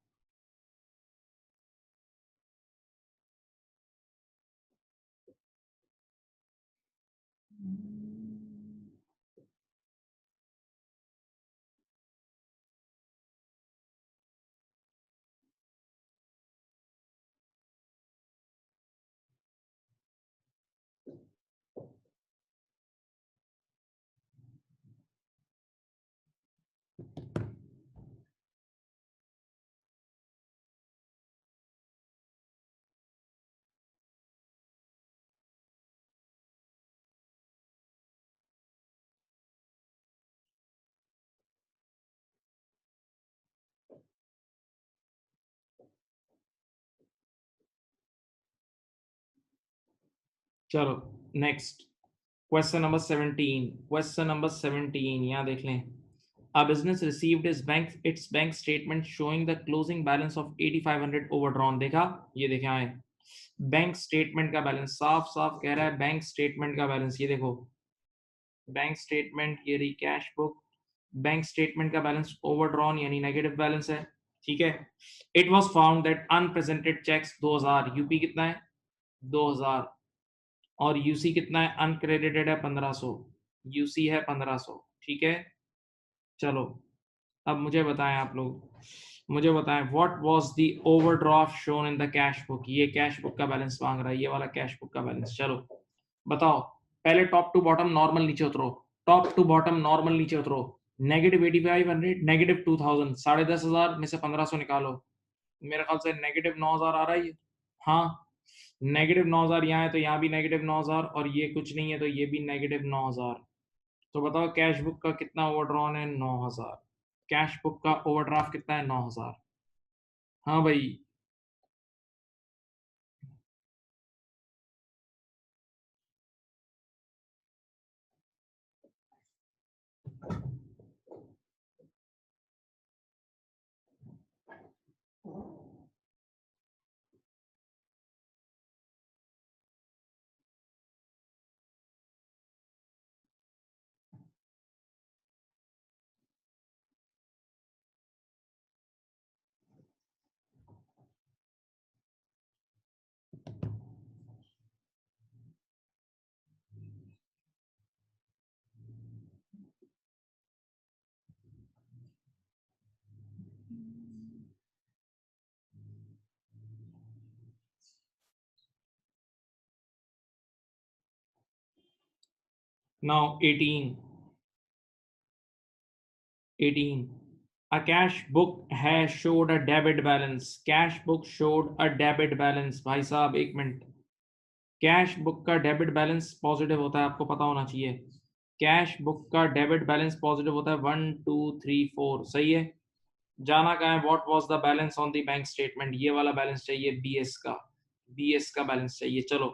S1: चलो next question number 17। Question number 17 यहाँ देख लें। A business received its bank statement showing the closing balance of 8500 overdrawn। देखा, ये देखे आए बैंक स्टेटमेंट का balance साफ साफ कह रहा है, बैंक स्टेटमेंट का बैलेंस ये देखो, बैंक स्टेटमेंट ये रही कैश बुक, बैंक स्टेटमेंट का बैलेंस ओवरड्रॉन यानी नेगेटिव बैलेंस है, ठीक है। It was found that unpresented cheques 2000, UP कितना है 2000, और यूसी कितना है अनक्रेडिटेड है 1500, यूसी है 1500, ठीक है। चलो अब मुझे बताएं आप लोग, मुझे बताएं what was the overdraft shown in the cash book. ये कैश बुक का बैलेंस मांग रहा है, ये वाला कैश बुक का बैलेंस। चलो बताओ, पहले टॉप टू बॉटम नॉर्मल नीचे उतरो, टॉप टू बॉटम नॉर्मल नीचे उतरो। नेगेटिव 8500, नेगेटिव 2000, 10,500 में से 1500 निकालो, मेरे ख्याल से नेगेटिव 9000 आ रहा है ये। हाँ, नेगेटिव 9000 यहाँ है तो यहाँ भी नेगेटिव 9000, और ये कुछ नहीं है तो ये भी नेगेटिव 9000। तो बताओ कैश बुक का कितना ओवरड्रॉन है 9000, कैश बुक का ओवरड्राफ्ट कितना है 9000। हाँ भाई। Now 18 a cash book has showed a debit balance, cash book showed a debit balance। भाई साहब एक मिनट, कैश बुक का डेबिट बैलेंस पॉजिटिव होता है, आपको पता होना चाहिए। कैश बुक का डेबिट बैलेंस पॉजिटिव होता है 1 2 3 4, सही है। जाना कहाँ है, what was the balance on the bank statement, ये वाला बैलेंस चाहिए, बीएस का, बीएस का बैलेंस चाहिए। चलो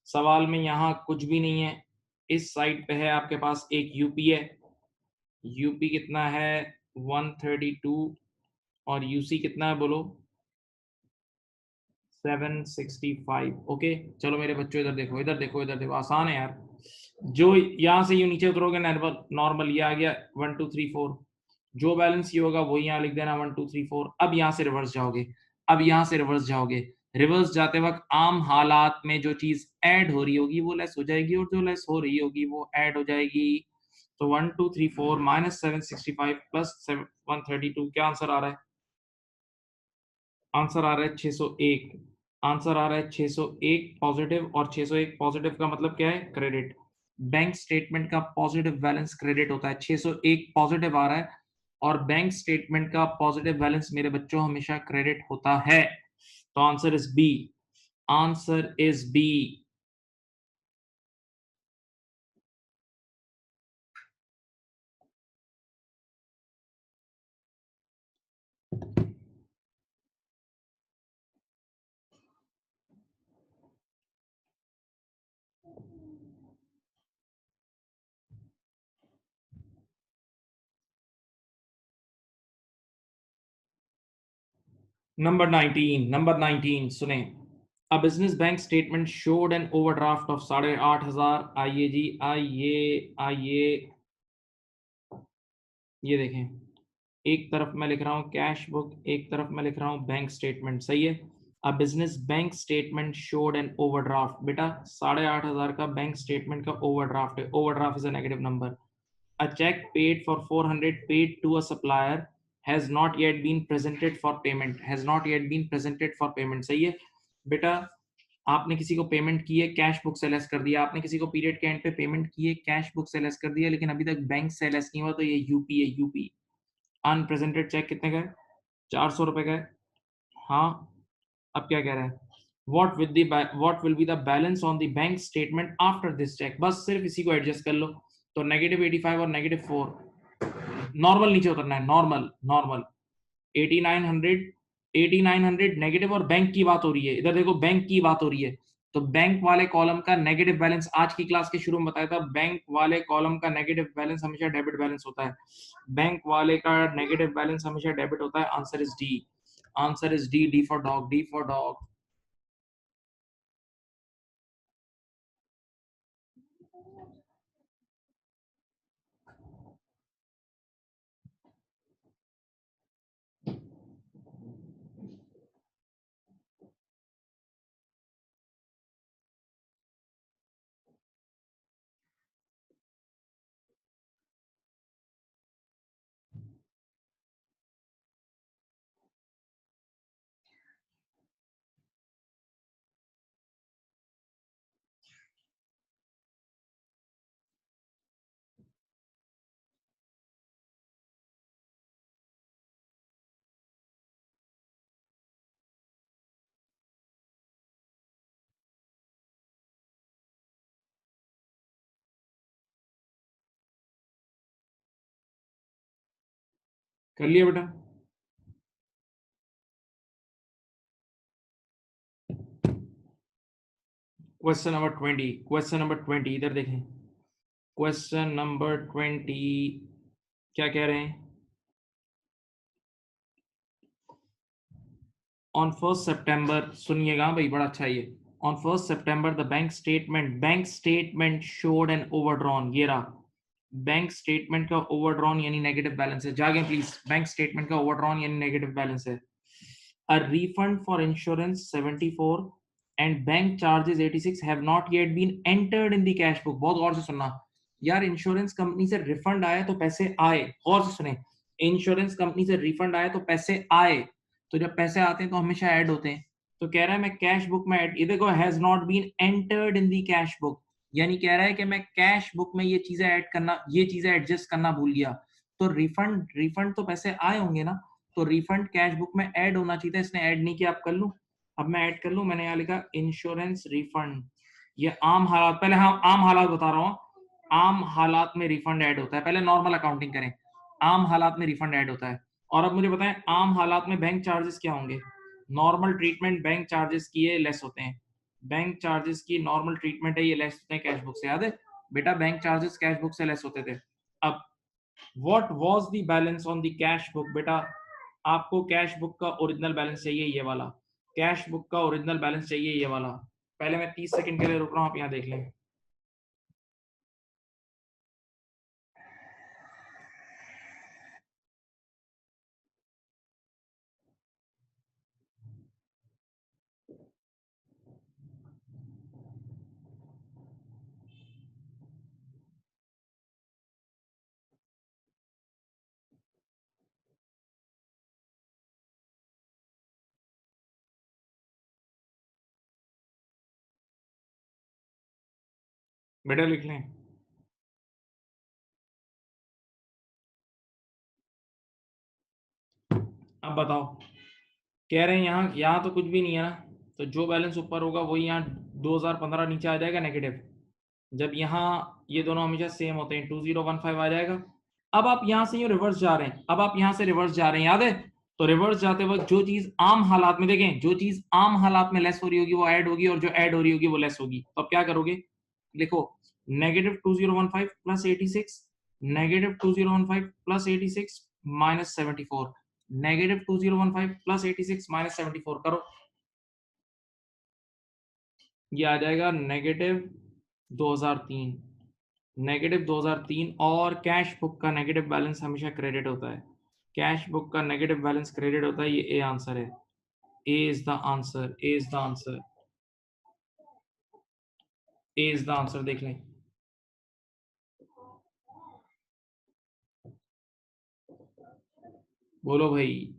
S1: सवाल में यहाँ कुछ भी नहीं है, इस साइड पे है आपके पास एक यूपी है, यूपी कितना है 132, और यूसी कितना है बोलो 765। ओके चलो मेरे बच्चों इधर देखो, इधर देखो, इधर देखो, आसान है यार। जो यहाँ से यूं नीचे उतरोगे नॉर्मल, नॉर्मल ये आ गया 1 2 3 4, जो बैलेंस ये होगा वही यहाँ लिख देना 1 2 3 4। अब यहाँ से रिवर्स जाओगे, अब यहाँ से रिवर्स जाओगे, रिवर्स जाते वक्त आम हालात में जो चीज ऐड हो रही होगी वो लेस हो जाएगी, और जो लेस हो रही होगी वो ऐड हो जाएगी। तो 1 2 3 4 -765 प्लस 132, क्या आंसर आ रहा है? आंसर आ रहा है 601। आंसर आ रहा है 601 पॉजिटिव, और 601 पॉजिटिव का मतलब क्या है? क्रेडिट। बैंक स्टेटमेंट का पॉजिटिव बैलेंस क्रेडिट होता है, 601 पॉजिटिव आ रहा है, और बैंक स्टेटमेंट का पॉजिटिव बैलेंस मेरे बच्चों हमेशा क्रेडिट होता है। तो answer is B, answer is B. Number 19 सुने। A business bank statement showed an overdraft of 8,500। आइए जी, आइए आइए, ये देखें एक तरफ मैं लिख रहा हूँ कैश बुक, एक तरफ मैं लिख रहा हूँ बैंक स्टेटमेंट, सही है। A business bank statement showed an overdraft, बेटा 8,500 का बैंक स्टेटमेंट का ओवरड्राफ्ट है, overdraft is a negative number. A check paid for 400 paid to a supplier has not yet been presented for payment, has not yet been presented for payment, सही है बेटा। आपने किसी को पेमेंट की है, कैश बुक से लेस कर दिया, आपने किसी को पीरियड के एंड पे पेमेंट की है, कैश बुक से लेस कर दिया, लेकिन अभी तक बैंक से लेस नहीं हुआ, तो ये यूपी है, यूपी। अनप्रेजेंटेड चेक कितने का है? 400 रुपए का है। हाँ, अब क्या कह रहा है? what will be the balance on the bank statement after this check, बस सिर्फ इसी को एडजस्ट कर लो। तो -85 और -4 नॉर्मल नीचे उतरना है, नॉर्मल नॉर्मल 8900, 8900 नेगेटिव, और बैंक की बात हो रही है, इधर देखो बैंक की बात हो रही है, तो बैंक वाले कॉलम का नेगेटिव बैलेंस, आज की क्लास के शुरू में बताया था, बैंक वाले कॉलम का नेगेटिव बैलेंस हमेशा डेबिट बैलेंस होता है, बैंक वाले का नेगेटिव बैलेंस हमेशा डेबिट होता है। Answer is D, answer is D, D for dog, D for dog. कर लिया बेटा? क्वेश्चन नंबर 20, क्वेश्चन नंबर 20 इधर देखें, क्वेश्चन नंबर 20 क्या कह रहे हैं? ऑन 1 सितंबर, सुनिएगा भाई, बड़ा अच्छा ये। On 1 September the bank statement showed an overdrawn, ये रहा बैंक स्टेटमेंट का ओवरड्रॉन यानी नेगेटिव बैलेंस है, जागे प्लीज, बैंक स्टेटमेंट का ओवरड्रॉन यानी नेगेटिव बैलेंस है। A refund for insurance 74 and bank charges 86 have not yet been entered in the cash book, बहुत गौर से सुनना यार, इंश्योरेंस कंपनी से रिफंड आए तो पैसे आए, गौर से सुने, इंश्योरेंस कंपनी से रिफंड आए तो पैसे आए, तो जब पैसे आते हैं तो हमेशा ऐड होते हैं, तो कह रहा है मैं कैश बुक में ऐड, ये देखो has not been entered in the cash book, यानी कह रहा है कि मैं कैश बुक में ये चीजें ऐड करना, ये चीजें एडजस्ट करना भूल गया, तो रिफंड रिफंड तो पैसे आए होंगे ना, तो रिफंड कैश बुक में ऐड होना चाहिए था, इसने ऐड नहीं किया, अब कर लूं, अब मैं ऐड कर लूं, मैंने यहाँ लिखा इंश्योरेंस रिफंड, ये आम हालात, पहले हाँ आम हालात बता रहा हूँ, आम हालात में रिफंड ऐड होता है, पहले नॉर्मल अकाउंटिंग करें, आम हालात में रिफंड ऐड होता है। और अब मुझे बताएं आम हालात में बैंक चार्जेस क्या होंगे? नॉर्मल ट्रीटमेंट बैंक चार्जेस की ये लेस होते हैं, बैंक चार्जेस की नॉर्मल ट्रीटमेंट है, ये लेस होते हैं कैश बुक से, याद है बेटा, बैंक चार्जेस कैश बुक से लेस होते थे। अब what was the balance on the cash book, बेटा आपको कैश बुक का ओरिजिनल बैलेंस चाहिए, ये वाला कैश बुक का ओरिजिनल बैलेंस चाहिए, ये वाला। पहले मैं 30 सेकंड के लिए रुक रहा हूं, आप यहाँ देख लें। बेटा लिख लें। अब बताओ, कह रहे हैं यहाँ यहाँ तो कुछ भी नहीं है ना, तो जो बैलेंस ऊपर होगा वही यहाँ 2015 नीचे आ जाएगा नेगेटिव, जब यहाँ ये दोनों हमेशा सेम होते हैं 2015 आ जाएगा। अब आप यहाँ से यूं रिवर्स जा रहे हैं, अब आप यहाँ से रिवर्स जा रहे हैं, याद है, तो रिवर्स जाते वक्त जो चीज आम हालात में, देखें जो चीज आम हालात में लेस हो रही होगी वो ऐड होगी, और जो ऐड हो रही होगी वो लेस होगी, तो अब क्या करोगे, लिखो -2015 प्लस 86, -2015 प्लस 86 -74, -2015 प्लस 86 -74 करो, ये आ जाएगा -2003, -2003, और कैश बुक का नेगेटिव बैलेंस हमेशा क्रेडिट होता है, कैश बुक का नेगेटिव बैलेंस क्रेडिट होता है, ये ए आंसर है। A is the answer, A is the answer, A is the answer, देख लें। बोलो भाई।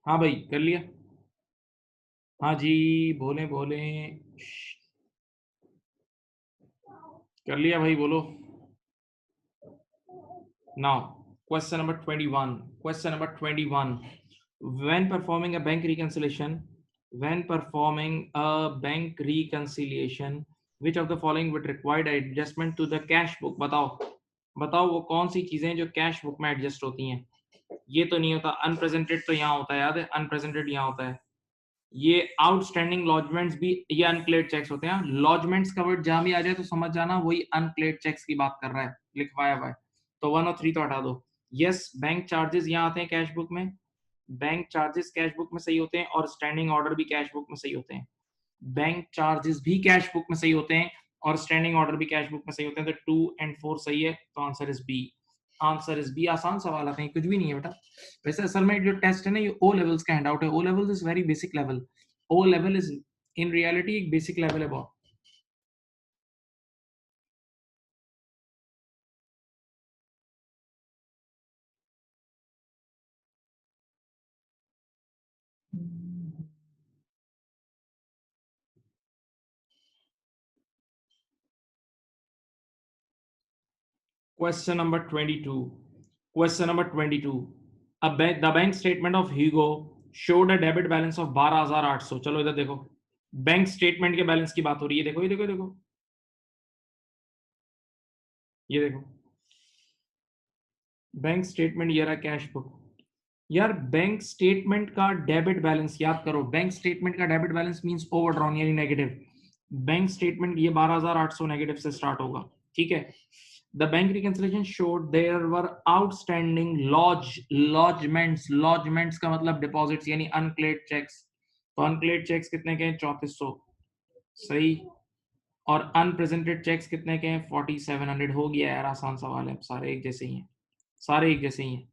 S1: हाँ भाई कर लिया। हाँ जी, बोले बोले। कर लिया भाई, बोलो। Now, question number 21. Question number 21. When performing a bank reconciliation, which of the following would require adjustment to the cash book? बताओ, बताओ वो कौन सी चीजें जो कैश बुक में एडजस्ट होती हैं? ये तो नहीं होता, अनप्रेजेंटेड तो यहाँ होता है, याद है, अनप्रेजेंटेड यहाँ होता है। ये आउटस्टैंडिंग लॉजमेंट्स भी, ये अनक्लेयर्ड चेक्स होते हैं। लॉजमेंट्स का वर्ड जहां भी आ जाए तो समझ जाना वही अनक्लेयर्ड चेक्स की बात कर रहा है, लिखवाया हुआ है। तो 1 और 3 तो हटा दो। यस, बैंक चार्जेस यहाँ आते हैं कैश बुक में, बैंक चार्जेस कैश बुक में सही होते हैं, और स्टैंडिंग ऑर्डर भी कैश बुक में सही होते हैं। बैंक चार्जेस भी कैश बुक में सही होते हैं, और स्टैंडिंग ऑर्डर भी कैश बुक में सही होते हैं। तो 2 एंड 4 सही है, तो answer is B. Answer is B. आसान सवाल आते हैं, कुछ भी नहीं है बेटा। वैसे असल में जो टेस्ट है ना, ये ओ लेवल्स का हैंडआउट है। O levels is very basic level. O level is in reality एक बेसिक लेवल है बहुत। Question number 22. Question number 22. The bank statement of Hugo showed a debit balance of 12,800। चलो इधर देखो, बैंक स्टेटमेंट के balance की बात हो रही है। देखो ये देखो, देखो ये देखो, बैंक स्टेटमेंट, ये रहा कैश बुक। यार बैंक स्टेटमेंट का डेबिट बैलेंस याद करो। बैंक स्टेटमेंट का डेबिट बैलेंस मींस ओवरड्रॉन यानी नेगेटिव। बैंक स्टेटमेंट ये 12,800 नेगेटिव से स्टार्ट होगा, ठीक है। The bank reconciliation showed there were outstanding lodgements. Lodgements का मतलब डिपॉजिट्स यानी अनक्लेयर्ड चेक्स। तो अनक्लेयर्ड चेक्स कितने के हैं? 3400, सही। और अनप्रेजेंटेड चेक्स कितने के हैं? 4700। हो गया यार, आसान सवाल है, सारे एक जैसे ही हैं, सारे एक जैसे ही हैं।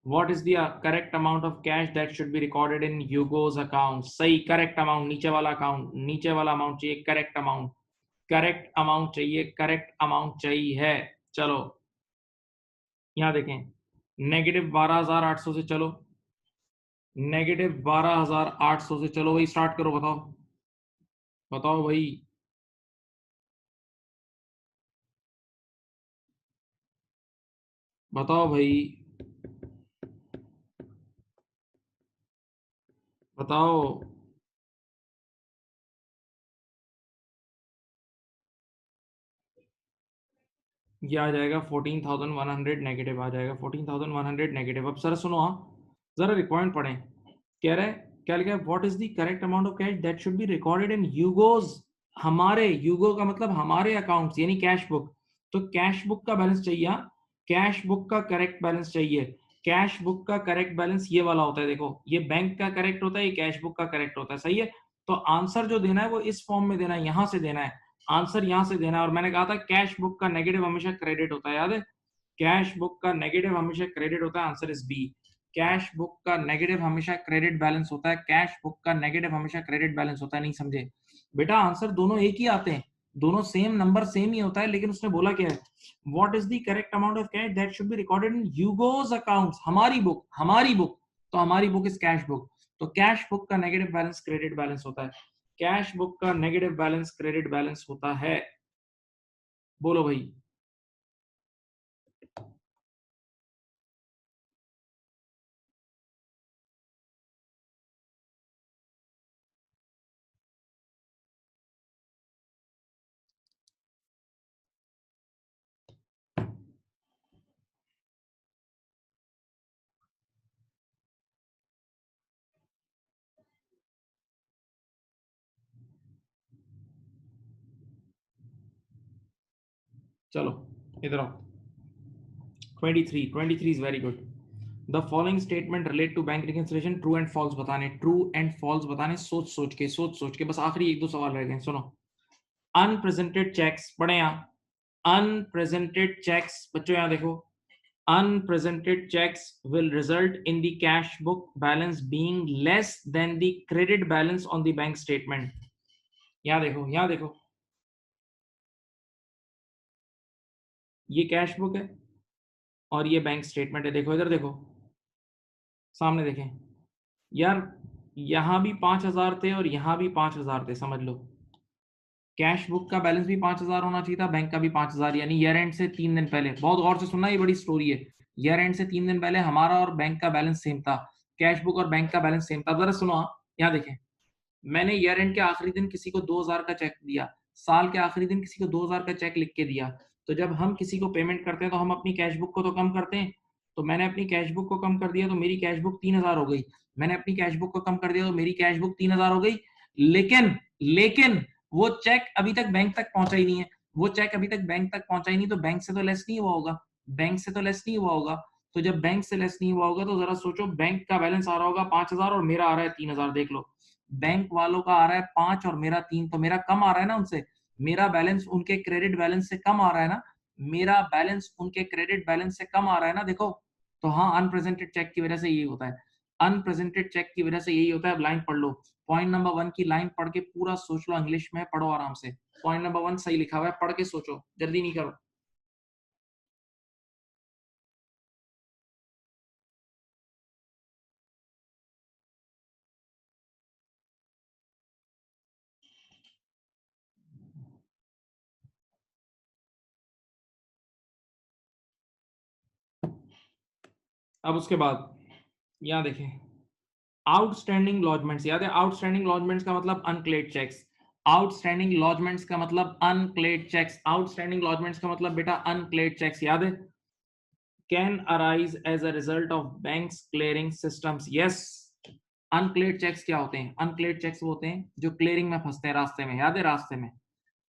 S1: What is the correct amount of cash that should be recorded in Hugo's account? सही, करेक्ट अमाउंट, नीचे वाला अकाउंट, नीचे वाला अमाउंट चाहिए, करेक्ट अमाउंट, करेक्ट अमाउंट चाहिए, करेक्ट अमाउंट चाहिए है। चलो यहाँ देखें, नेगेटिव 12,800 से चलो, नेगेटिव 12,800 से चलो भाई, स्टार्ट करो, बताओ, बताओ भाई, बताओ भाई, बताओ। ये आ जाएगा 14,100 नेगेटिव, आ जाएगा 14,100 नेगेटिव। अब सर सुनो, हाँ जरा रिक्वायरमेंट पढ़ें। कह रहा है, क्या लिखा है? What is the correct amount of cash that should be recorded in Hugo's. हमारे यूगो का मतलब हमारे अकाउंट्स यानी कैश बुक। तो कैश बुक का बैलेंस चाहिए, कैश बुक का करेक्ट बैलेंस चाहिए। कैश बुक का करेक्ट बैलेंस ये वाला होता है, देखो ये बैंक का करेक्ट होता है, ये कैश बुक का करेक्ट होता है, सही है। तो आंसर जो देना है वो इस फॉर्म में देना है, यहां से देना है, आंसर यहां से देना है। और मैंने कहा था कैश बुक का नेगेटिव हमेशा क्रेडिट होता है, याद है, कैश बुक का नेगेटिव हमेशा क्रेडिट होता है। Answer is B. Cash book का नेगेटिव हमेशा क्रेडिट बैलेंस होता है, कैश बुक का नेगेटिव हमेशा क्रेडिट बैलेंस होता है। नहीं समझे बेटा? आंसर दोनों एक ही आते हैं, दोनों सेम नंबर सेम ही होता है, लेकिन उसने बोला क्या है? What is the correct amount of cash that should be recorded in Hugo's accounts, हमारी बुक, हमारी बुक। तो हमारी बुक इज कैश बुक। तो कैश बुक का नेगेटिव बैलेंस क्रेडिट बैलेंस होता है, कैश बुक का नेगेटिव बैलेंस क्रेडिट बैलेंस होता है। बोलो भाई। चलो इधर आओ। 23 is very good. The following statement relate to bank reconciliation, true and false बताने, ट्रू एंड फॉल्स बताने, सोच सोच के, बस आखिरी एक दो सवाल रह गए। सुनो, अनप्रेजेंटेड चेक्स, पढ़े यहाँ, अनप्रेजेंटेड चेक्स, बच्चों यहाँ देखो, unpresented checks will result in the cash book balance being less than the credit balance on the bank statement. यहाँ देखो, यहाँ देखो, ये कैश बुक है और ये बैंक स्टेटमेंट है। देखो इधर देखो, सामने देखें यार, यहां भी 5,000 थे और यहां भी 5,000 थे, समझ लो। कैश बुक का बैलेंस भी 5,000 होना चाहिए था, बैंक का भी 5,000, यानी ईयर एंड से 3 दिन पहले, बहुत गौर से सुनना, ये बड़ी स्टोरी है। ईयर एंड से 3 दिन पहले हमारा और बैंक का बैलेंस सेम था, कैश बुक और बैंक का बैलेंस सेम था। जरा सुनो, यहाँ देखें, मैंने ईयर एंड के आखिरी दिन किसी को 2,000 का चेक दिया, साल के आखिरी दिन किसी को 2,000 का चेक लिख के दिया। तो जब हम किसी को पेमेंट करते हैं तो हम अपनी कैश बुक को तो कम करते हैं। तो मैंने अपनी कैश बुक को कम कर दिया तो मेरी कैश बुक 3,000 हो गई। मैंने अपनी कैश बुक को कम कर दिया तो मेरी कैश बुक 3,000 हो गई। लेकिन लेकिन वो चेक अभी तक बैंक तक पहुंचा ही नहीं है। वो चेक अभी तक बैंक तक पहुंचा ही नहीं, तो बैंक से तो लेस नहीं हुआ होगा, बैंक से तो लेस नहीं हुआ होगा। तो जब बैंक से लेस नहीं हुआ होगा तो जरा सोचो, बैंक का बैलेंस आ रहा होगा 5,000 और मेरा आ रहा है 3,000। देख लो, बैंक वालों का आ रहा है 5 और मेरा 3, तो मेरा कम आ रहा है ना उनसे। मेरा बैलेंस उनके क्रेडिट बैलेंस से कम आ रहा है ना, मेरा बैलेंस उनके क्रेडिट बैलेंस से कम आ रहा है ना। देखो, तो हाँ, अनप्रेजेंटेड चेक की वजह से यही होता है, अनप्रेजेंटेड चेक की वजह से यही होता है। अब लाइन पढ़ लो, पॉइंट नंबर 1 की लाइन पढ़ के पूरा सोच लो, इंग्लिश में पढ़ो आराम से। पॉइंट नंबर 1 सही लिखा हुआ है, पढ़ के सोचो, जल्दी नहीं करो। अब उसके बाद यहाँ देखें, आउटस्टैंडिंग लॉजमेंट्स, याद है आउटस्टैंडिंग लॉजमेंट्स का मतलब अनक्लेड चेक्स। आउटस्टैंडिंग लॉजमेंट्स का मतलब अनक्लेड चेक्स, आउटस्टैंडिंग लॉजमेंट्स का मतलब बेटा अनक्लेड चेक्स, याद है। Can arise as a result of banks clearing systems, yes. Uncleared cheques क्या होते हैं? अनक्लेड चेक्स वो होते हैं जो क्लियरिंग में फंसते हैं रास्ते में, याद है, रास्ते में।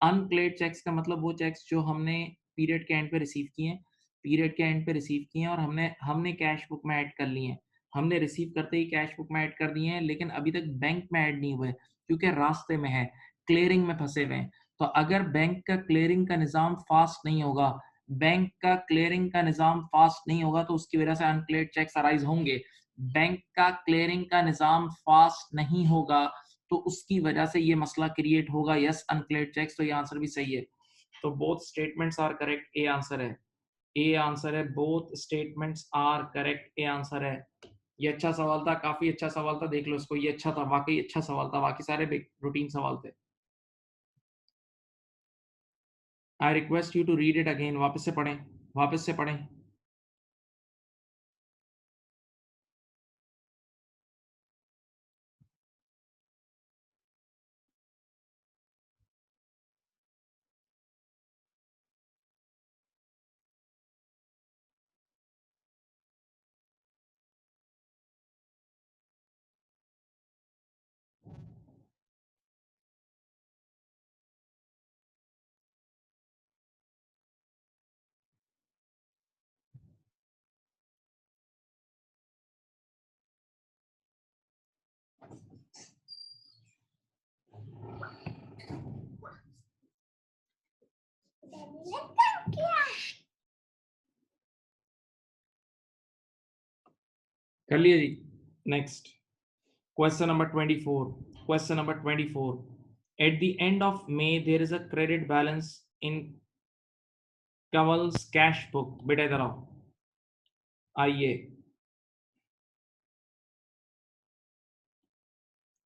S1: अनक्लेड चेक्स का मतलब वो चेक्स जो हमने पीरियड के एंड पे रिसीव किए हैं, पीरियड के एंड पे रिसीव किए हैं और हमने हमने कैश बुक में ऐड कर लिए हैं, हमने रिसीव करते ही कैश बुक में ऐड कर दिए हैं, लेकिन अभी तक बैंक में ऐड नहीं हुए क्योंकि रास्ते में है, क्लियरिंग में फंसे हुए हैं। तो अगर बैंक का क्लियरिंग का निज़ाम फास्ट नहीं होगा, बैंक का क्लियरिंग का निज़ाम फास्ट नहीं होगा, तो उसकी वजह से अनक्लेयर्ड चेक्स अराइज होंगे। बैंक का क्लियरिंग का निज़ाम फास्ट नहीं होगा तो उसकी वजह से ये मसला क्रिएट होगा। यस, अनक्लियर्ड चेक्स, तो ये आंसर भी सही है। तो both statements are correct, A answer है, ए आंसर है, both statements are correct, A answer है। ये अच्छा सवाल था, काफी अच्छा सवाल था, देख लो इसको, ये अच्छा था, वाकई अच्छा सवाल था, बाकी सारे रूटीन सवाल थे। I request you to read it again, वापस से पढ़ें, वापस से पढ़ें। कर लिया जी। Next question number 24, question number 24, at the end of May there is a credit balance in Kanwal's cash book. बेटा इधर आओ, आइए,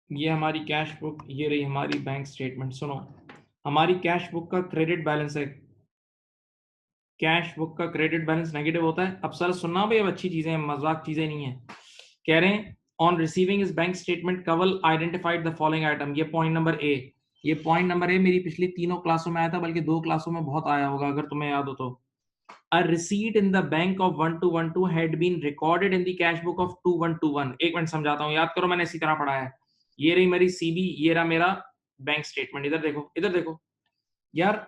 S1: ये हमारी कैश बुक, ये रही हमारी बैंक स्टेटमेंट। सुनो, हमारी कैश बुक का क्रेडिट बैलेंस है, कैश बुक का क्रेडिट बैलेंस नेगेटिव होता है। अब सर सुनना भाई, अब अच्छी चीजें हैं, मजाक चीजें नहीं है। कह रहे हैं ऑन रिसीविंग इस bank statement Kawal identified the following item, ये पॉइंट नंबर ए, ये पॉइंट नंबर ए मेरी पिछली तीनों क्लासों में आया था, बल्कि 2 क्लासों में बहुत आया होगा अगर तुम्हें याद हो तो। A receipt in the bank of 1212 had been recorded in the cash book of 2121। एक मिनट समझाता हूँ, याद करो, मैंने इसी तरह पढ़ा है। ये रही मेरी सीबी, ये रहा मेरा बैंक स्टेटमेंट। इधर देखो, इधर देखो यार,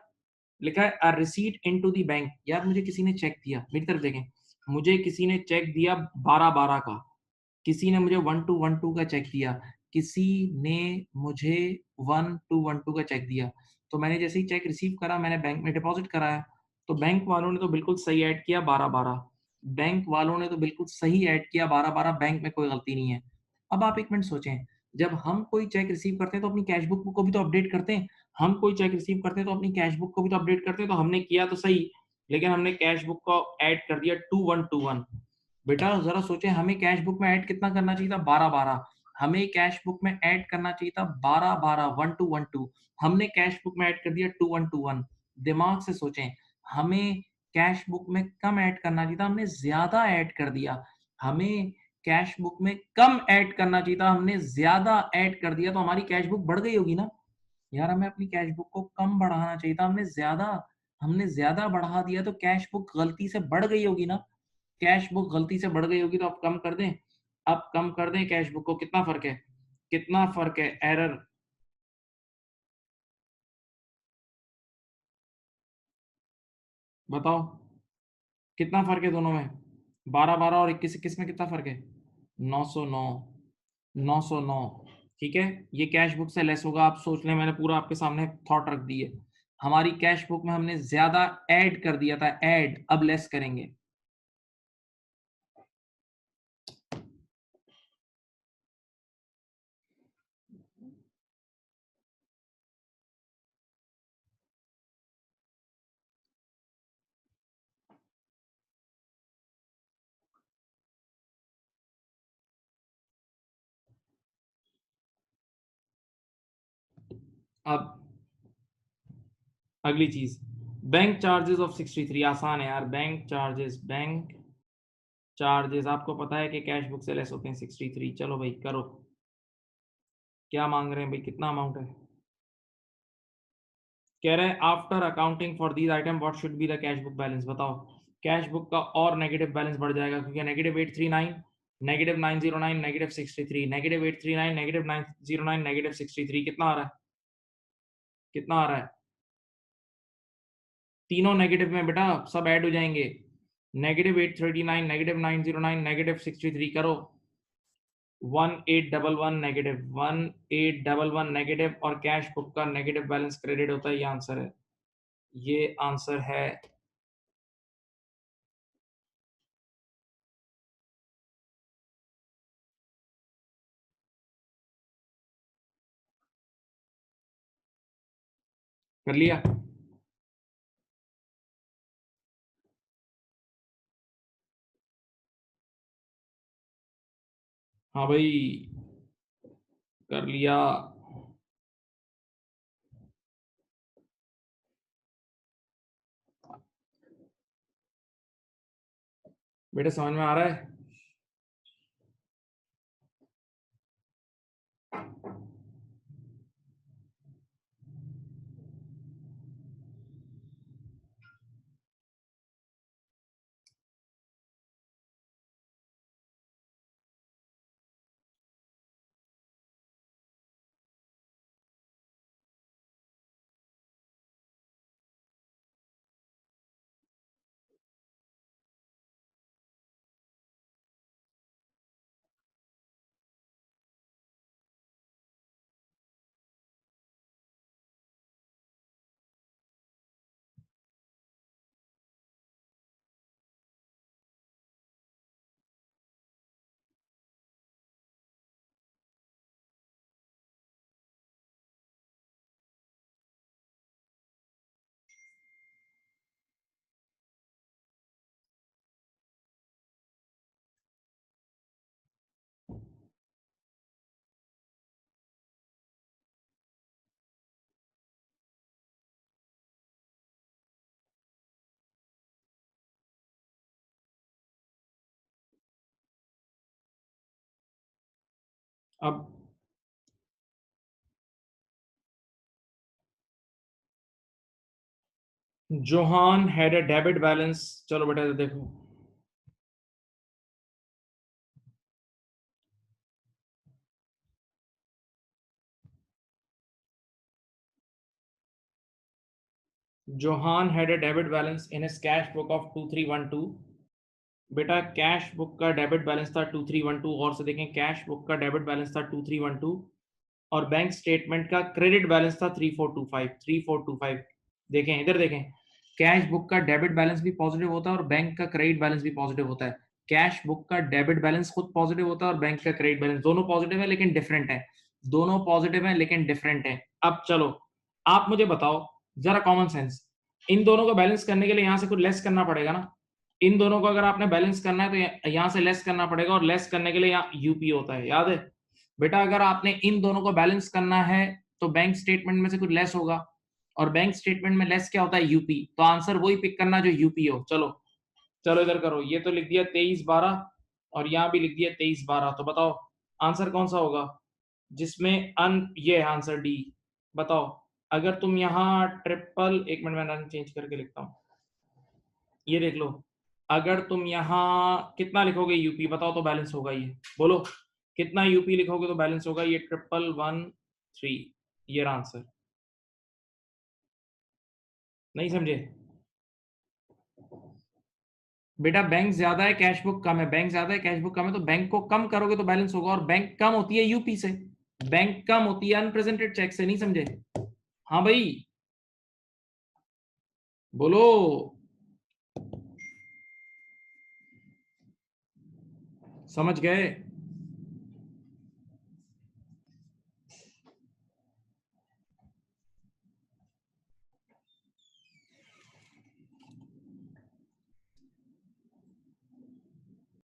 S1: लिखा है a receipt into the bank. यार मुझे किसी ने चेक दिया, मेरी तरफ देखें, मुझे किसी ने चेक दिया 12-12 का, किसी ने मुझे 1212 का चेक दिया, किसी ने मुझे 1212 का चेक दिया। तो मैंने जैसे ही चेक रिसीव करा, मैंने बैंक में डिपॉजिट कराया, तो बैंक वालों ने तो बिल्कुल सही ऐड किया 12-12, बैंक वालों ने तो बिल्कुल सही ऐड किया 12-12, बैंक में कोई गलती नहीं है। अब आप एक मिनट सोचें, जब हम कोई चेक रिसीव करते हैं तो अपनी कैश बुक को भी तो अपडेट करते हैं। हम कोई चेक रिसीव करते हैं तो अपनी कैश बुक को भी तो अपडेट करते हैं। तो हमने किया तो सही, लेकिन हमने कैश बुक को ऐड कर दिया 2121। बेटा जरा सोचें, हमें कैश बुक में ऐड कितना करना चाहिए था? 12-12। हमें कैश बुक में ऐड करना चाहिए था 12-12, 1212। हमने कैश बुक में ऐड कर दिया 2121। दिमाग से सोचें, हमें कैश बुक में कम ऐड करना चाहिए था, हमने ज्यादा ऐड कर दिया। हमें कैश बुक में कम ऐड करना चाहिए था, हमने ज्यादा ऐड कर दिया, तो हमारी कैश बुक बढ़ गई होगी ना। यार हमें अपनी कैश बुक को कम बढ़ाना चाहिए था, हमने ज्यादा बढ़ा दिया, तो कैश बुक गलती से बढ़ गई होगी ना। कैश बुक गलती से बढ़ गई होगी, तो अब कम कर दें। अब कम कर दें कैश बुक को। कितना फर्क है? कितना फर्क है? एरर बताओ, कितना फर्क है दोनों में? 12-12 और 21-21 में कितना फर्क है? 909। 909। ठीक है, ये कैश बुक से लेस होगा। आप सोच लें, मैंने पूरा आपके सामने थॉट रख दी है। हमारी कैश बुक में हमने ज्यादा ऐड कर दिया था, ऐड, अब लेस करेंगे। अब अगली चीज, बैंक चार्जेस ऑफ 63। आसान है यार, बैंक चार्जेस आपको पता है कि कैश बुक से लेस होते हैं 63। चलो भाई करो, क्या मांग रहे हैं भाई, कितना अमाउंट है? कह रहे हैं after accounting for these item what should be the cash book balance. बताओ, कैश बुक का और नेगेटिव बैलेंस बढ़ जाएगा, क्योंकि -839, -909, -63, -839, -909, -63 कितना आ रहा है? कितना आ रहा है? तीनों नेगेटिव में बेटा, सब ऐड हो जाएंगे। -839, -909, -63 करो। 1811 नेगेटिव, 1811 नेगेटिव, और कैश बुक का नेगेटिव बैलेंस क्रेडिट होता है। ये आंसर है, ये आंसर है। कर लिया? हाँ भाई, कर लिया। बेटा समझ में आ रहा है? अब Johan had a debit balance. चलो बेटा देखो, Johan had a debit balance in his cash book of 2312। बेटा कैश बुक का डेबिट बैलेंस था 2312, और से देखें कैश बुक का डेबिट बैलेंस था 2312 और बैंक स्टेटमेंट का क्रेडिट बैलेंस था 3425। देखें इधर देखें, कैश बुक का डेबिट बैलेंस भी पॉजिटिव होता है और बैंक का क्रेडिट बैलेंस भी पॉजिटिव होता है। कैश बुक का डेबिट बैलेंस खुद पॉजिटिव होता है और बैंक का क्रेडिट बैलेंस, दोनों पॉजिटिव है लेकिन डिफरेंट है, दोनों पॉजिटिव है लेकिन डिफरेंट है। अब चलो आप मुझे बताओ जरा कॉमन सेंस, इन दोनों को बैलेंस करने के लिए यहां से कुछ लेस करना पड़ेगा ना, इन दोनों को अगर आपने बैलेंस करना है तो यहां से लेस करना पड़ेगा, और लेस करने के लिए यहाँ यूपी होता है, याद है बेटा। अगर आपने इन दोनों को बैलेंस करना है तो बैंक स्टेटमेंट में से कुछ लेस होगा, और बैंक स्टेटमेंट में लेस क्या होता है, यूपी। तो आंसर वही पिक करना जो यूपी हो। चलो चलो इधर करो, ये तो लिख दिया 2312 और यहाँ भी लिख दिया 2312, तो बताओ आंसर कौन सा होगा जिसमें ये है आंसर डी। बताओ अगर तुम यहाँ ट्रिपल, एक मिनट में रंग चेंज करके लिखता हूँ, ये देख लो, अगर तुम यहाँ कितना लिखोगे यूपी बताओ तो बैलेंस होगा, ये बोलो कितना यूपी लिखोगे तो बैलेंस होगा, ये 1113, ये आंसर। नहीं समझे बेटा, बैंक ज्यादा है कैश बुक कम है, बैंक ज्यादा है कैश बुक कम है, तो बैंक को कम करोगे तो बैलेंस होगा, और बैंक कम होती है यूपी से, बैंक कम होती है अनप्रेजेंटेड चेक से। नहीं समझे? हाँ भाई बोलो। समझ गए?